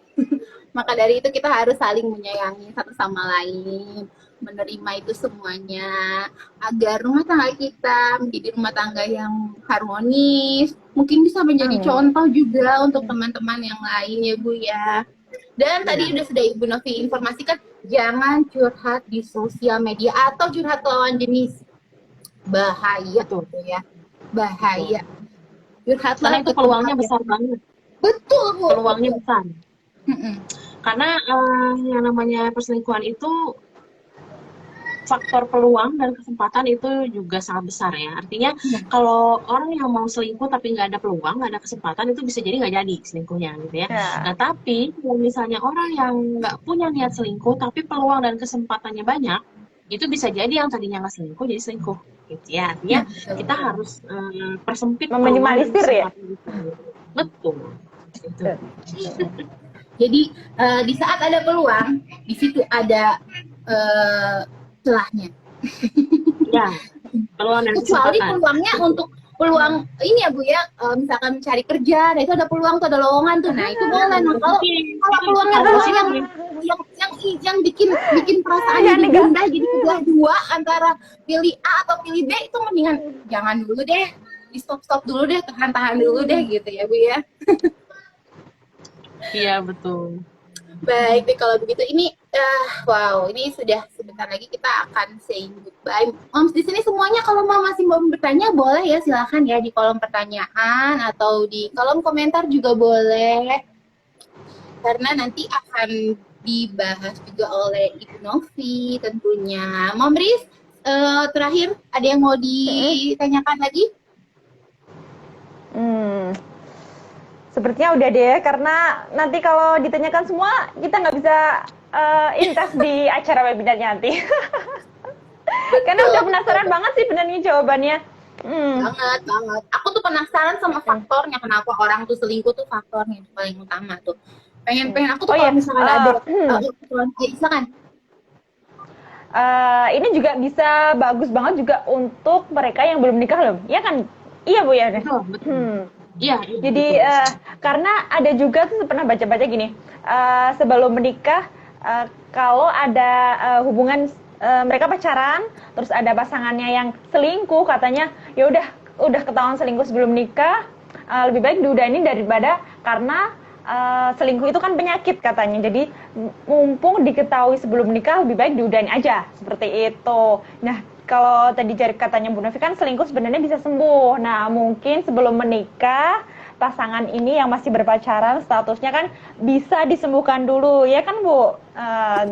Maka dari itu kita harus saling menyayangi satu sama lain, menerima itu semuanya, agar rumah tangga kita menjadi rumah tangga yang harmonis, mungkin bisa menjadi contoh juga untuk teman-teman yang lain ya Bu ya. Dan tadi sudah Ibu Novi informasikan, jangan curhat di sosial media atau curhat ke lawan jenis. Bahaya tuh ya, bahaya. Karena itu peluangnya besar banget. Betul Bu. Peluangnya besar. Karena yang namanya perselingkuhan itu faktor peluang dan kesempatan itu juga sangat besar ya. Artinya kalau orang yang mau selingkuh tapi nggak ada peluang, nggak ada kesempatan, itu bisa jadi nggak jadi selingkuhnya gitu ya. Nah tapi kalau misalnya orang yang nggak punya niat selingkuh tapi peluang dan kesempatannya banyak, itu bisa jadi yang tadinya nggak selingkuh jadi selingkuh gitu ya. Artinya kita harus persempit meminimalisir ya. Betul. Gitu. Jadi di saat ada peluang, di situ ada celahnya. Ya, peluang dan kecuali kesempatan. Peluangnya untuk peluang ini ya Bu ya, misalkan mencari kerja, nah itu ada peluang tuh, ada lowongan tuh, nah itu boleh. Nah kalau peluangnya yang bikin perasaan jadi gundah, jadi kebelah dua antara pilih A atau pilih B, itu mendingan jangan dulu deh, di stop dulu deh, tahan dulu deh gitu ya Bu ya. Iya betul. Baik deh kalau begitu, ini wow, ini sudah sebentar lagi kita akan say goodbye. Moms di sini semuanya kalau masih mau bertanya boleh ya, silakan ya di kolom pertanyaan atau di kolom komentar juga boleh. Karena nanti akan dibahas juga oleh Ibu Novi tentunya. Mom Riz, terakhir ada yang mau ditanyakan lagi? Sepertinya udah deh, karena nanti kalau ditanyakan semua, kita nggak bisa invest di acara webinarnya nanti. Karena udah penasaran banget sih benernya jawabannya. Banget. Aku tuh penasaran sama faktornya, kenapa orang tuh selingkuh tuh faktornya yang paling utama tuh. Pengen aku tuh kalau misalnya ada, silakan. Ini juga bisa bagus banget juga untuk mereka yang belum nikah loh, ya kan? Iya Bu ya. Betul. Iya. Jadi karena ada juga tuh pernah baca-baca gini, sebelum menikah kalau ada hubungan mereka pacaran, terus ada pasangannya yang selingkuh, katanya ya udah ketahuan selingkuh sebelum nikah, lebih baik diudahin daripada, karena selingkuh itu kan penyakit katanya. Jadi mumpung diketahui sebelum nikah, lebih baik diudahin aja, seperti itu. Nah kalau tadi katanya Bu Novi kan selingkuh sebenarnya bisa sembuh. Nah mungkin sebelum menikah pasangan ini yang masih berpacaran statusnya kan bisa disembuhkan dulu ya kan Bu.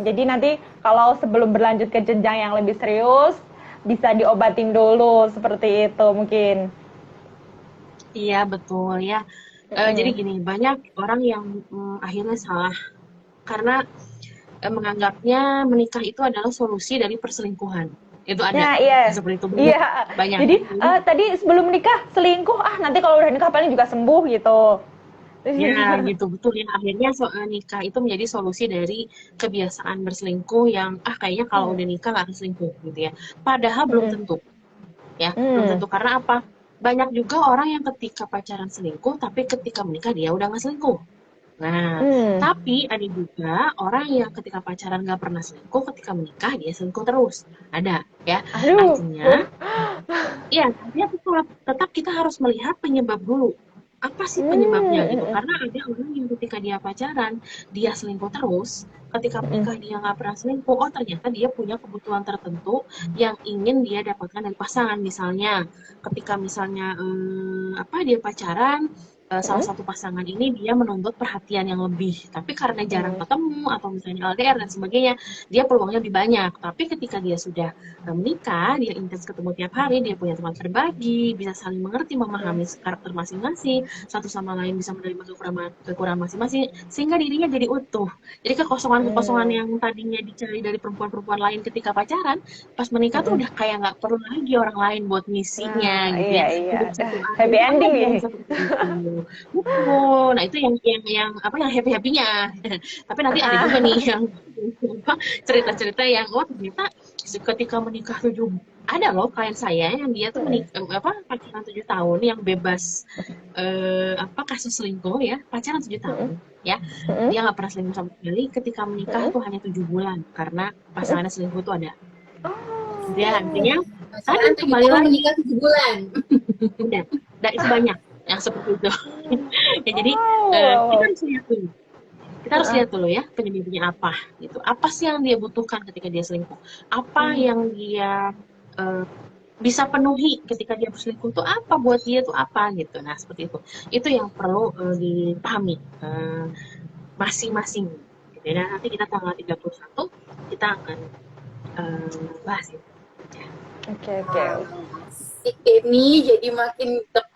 Jadi nanti kalau sebelum berlanjut ke jenjang yang lebih serius bisa diobatin dulu, seperti itu mungkin. Iya betul ya. Jadi gini, banyak orang yang akhirnya salah karena menganggapnya menikah itu adalah solusi dari perselingkuhan. Itu ada seperti itu banyak. Jadi tadi sebelum nikah selingkuh, nanti kalau udah nikah paling juga sembuh gitu. Ya gitu, betul ya. Akhirnya nikah itu menjadi solusi dari kebiasaan berselingkuh yang kayaknya kalau udah nikah gak akan selingkuh gitu ya. Padahal belum tentu ya, belum tentu. Karena apa? Banyak juga orang yang ketika pacaran selingkuh, tapi ketika menikah dia udah gak selingkuh. Nah, tapi ada juga orang yang ketika pacaran gak pernah selingkuh, ketika menikah dia selingkuh terus. Ada, ya. Artinya, ya, tetap kita harus melihat penyebab dulu. Apa sih penyebabnya gitu? Karena ada orang yang ketika dia pacaran, dia selingkuh terus. Ketika menikah dia gak pernah selingkuh. Oh, ternyata dia punya kebutuhan tertentu yang ingin dia dapatkan dari pasangan. Misalnya, ketika misalnya dia pacaran, salah satu pasangan ini dia menuntut perhatian yang lebih. Tapi karena jarang ketemu atau misalnya LDR dan sebagainya, dia peluangnya lebih banyak. Tapi ketika dia sudah menikah, dia intens ketemu tiap hari, dia punya teman berbagi, bisa saling mengerti, memahami karakter masing-masing, satu sama lain bisa menerima kekurangan masing-masing, sehingga dirinya jadi utuh. Jadi kekosongan-kekosongan yang tadinya dicari dari perempuan-perempuan lain ketika pacaran, pas menikah tuh udah kayak nggak perlu lagi orang lain buat ngisinya gitu Iya ya. iya. Hidup satu arah Happy itu ending ada nih. yang seperti itu. Betul. Nah, itu yang apa yang happy-happynya. Tapi nanti ada juga nih yang apa, cerita-cerita yang oh ternyata ketika menikah ada loh klien saya yang dia tuh apa pacaran 7 tahun yang bebas apa kasus selingkuh ya, pacaran 7 tahun ya, dia nggak pernah selingkuh sama sekali, ketika menikah tuh hanya 7 bulan karena pasangannya selingkuh tuh ada. Dia artinya tadi Pacaran 7 kembali tahun, lagi menikah 7 bulan. udah itu banyak yang seperti itu. Ya, jadi kita Wow. harus lihat dulu. Kita harus lihat dulu ya penyebabnya apa gitu. Apa sih yang dia butuhkan ketika dia selingkuh? Apa yang dia eh, bisa penuhi ketika dia berselingkuh tuh apa buat dia tuh apa gitu. Nah, seperti itu. Itu yang perlu dipahami masing-masing. Gitu. Dan nanti kita tanggal 31 kita akan bahas itu. Ya. Oke. Asik ini jadi makin tek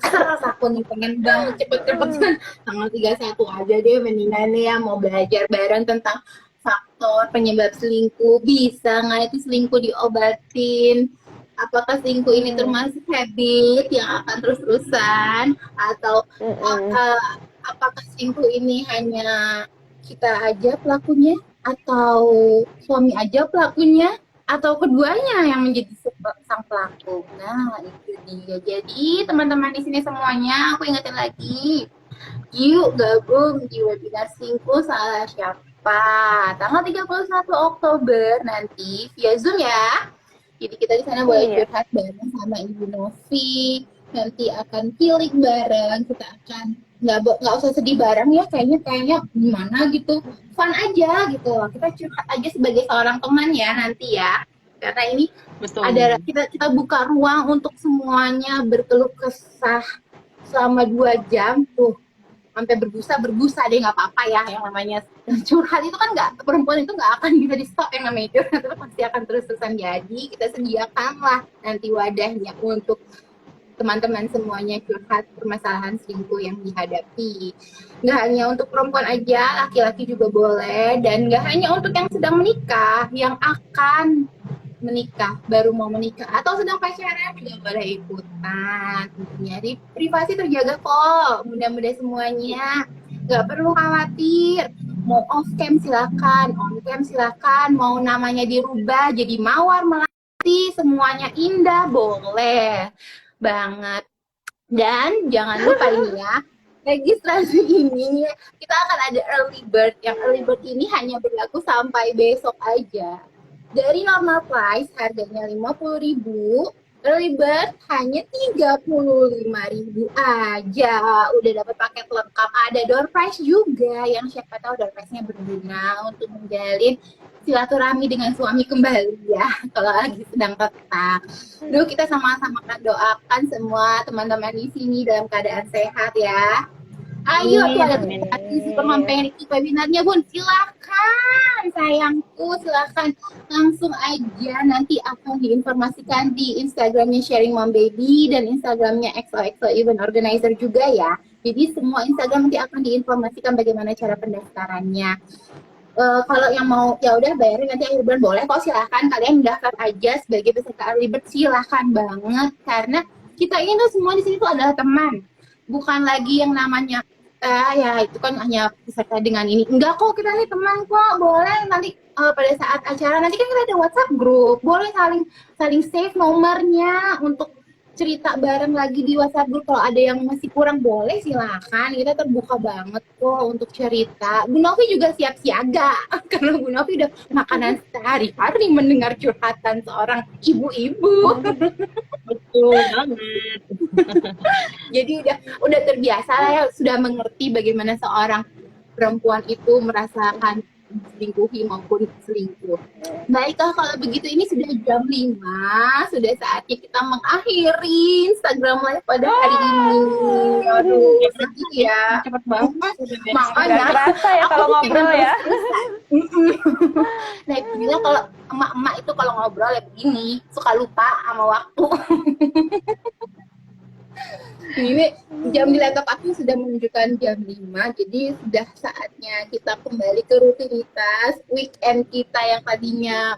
keras aku nih, pengen banget cepet-cepetan tanggal 31 aja deh mendingan ya, mau belajar bareng tentang faktor penyebab selingkuh, bisa nggak itu selingkuh diobatin, apakah selingkuh ini termasuk habit yang akan terus-terusan, atau apakah selingkuh ini hanya kita aja pelakunya atau suami aja pelakunya atau keduanya yang menjadi sang pelaku. Nah, itu dia. Jadi, teman-teman di sini semuanya, aku ingetin lagi, yuk gabung di webinar Selingkuh Salah Siapa. Tanggal 31 Oktober nanti via Zoom ya. Jadi kita di sana boleh curhat bareng sama Ibu Novi. Nanti akan healing bareng. Kita akan nggak usah sedih bareng ya, kayaknya gimana gitu, fun aja gitu loh, kita curhat aja sebagai seorang teman ya nanti ya, karena ini Betul. ada kita buka ruang untuk semuanya berkeluh kesah selama 2 jam tuh, sampai berbusa deh, nggak apa-apa ya, yang namanya curhat itu kan nggak, perempuan itu nggak akan bisa di stop, yang namanya curhat itu pasti akan terus-terusan. Jadi kita sediakanlah nanti wadahnya untuk teman-teman semuanya curhat permasalahan selingkuh yang dihadapi. Nggak hanya untuk perempuan aja, laki-laki juga boleh. Dan nggak hanya untuk yang sedang menikah, yang akan menikah, baru mau menikah, atau sedang pacaran juga boleh ikutan. Jadi privasi terjaga kok, mudah-mudahan semuanya. Nggak perlu khawatir. Mau off cam silakan, on cam silakan, mau namanya dirubah jadi Mawar Melati, semuanya indah, boleh banget. Dan jangan lupa ini ya, registrasi ini kita akan ada early bird. Yang early bird ini hanya berlaku sampai besok aja. Dari normal price harganya 50.000, early bird hanya 35.000 aja. Udah dapat paket lengkap, ada door prize juga, yang siapa tahu door prize-nya berguna untuk menjalin silaturahmi dengan suami kembali ya, kalau lagi sedang retak. Dulu kita sama-sama kan doakan semua teman-teman di sini dalam keadaan sehat ya. Ayo tuh ada Supermom pengen ikut webinarnya Bun, silakan sayangku, silakan langsung aja, nanti akan diinformasikan di Instagramnya Sharing Mom Baby dan Instagramnya XOXO Event Organizer juga ya. Jadi semua Instagram nanti akan diinformasikan bagaimana cara pendaftarannya. Kalau yang mau ya udah bayarin nanti akhir bulan, boleh kok, silahkan kalian daftar aja sebagai peserta early bird, silahkan banget, karena kita ini tuh semua di sini tuh adalah teman, bukan lagi yang namanya ya itu kan hanya peserta dengan ini, enggak kok, kita nih teman kok, boleh nanti pada saat acara nanti kan kita ada WhatsApp group, boleh saling save nomornya untuk cerita bareng lagi di WhatsApp group. Kalau ada yang masih kurang boleh silakan, kita terbuka banget kok untuk cerita. Bu Novi juga siap siaga karena Bu Novi udah makanan sehari-hari mendengar curhatan seorang ibu-ibu. Betul banget. Jadi udah terbiasa lah ya, sudah mengerti bagaimana seorang perempuan itu merasakan diselingkuhi maupun selingkuh. Baiklah kalau begitu ini sudah jam 5, sudah saatnya kita mengakhiri Instagram Live pada hari ini. Aduh, sedih ya. Cepet banget. Nggak Makanya kerasa ya aku kalau tuh pengen ngobrol ya. selesai. Nah, itu bilang kalau emak-emak itu kalau ngobrol ya begini, suka lupa sama waktu. Ini jam di laptop aku sudah menunjukkan jam 5, jadi sudah saatnya kita kembali ke rutinitas weekend kita yang tadinya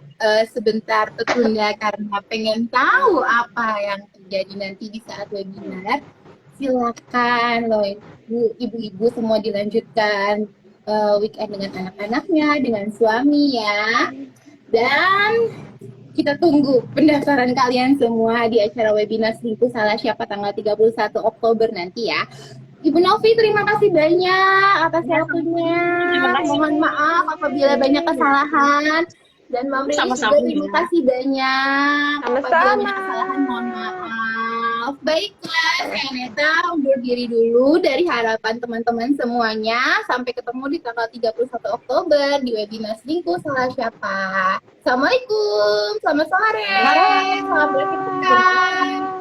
sebentar tertunda karena pengen tahu apa yang terjadi nanti di saat webinar. Silakan loh ibu-ibu semua dilanjutkan weekend dengan anak-anaknya, dengan suami ya. Dan kita tunggu pendaftaran kalian semua di acara webinar Selingkuh Salah Siapa tanggal 31 Oktober nanti ya. Ibu Novi, terima kasih banyak atas waktunya. Terima kasih. Mohon maaf apabila banyak kesalahan. Dan Mbak Mei juga Sama-sama. terima kasih banyak. Apabila Sama-sama. banyak kesalahan, mohon maaf. Baiklah, saya Neta undur diri dulu dari harapan teman-teman semuanya. Sampai ketemu di tanggal 31 Oktober di webinar Selingkuh Salah Siapa. Assalamualaikum, selamat sore. Selamat beraktivitas.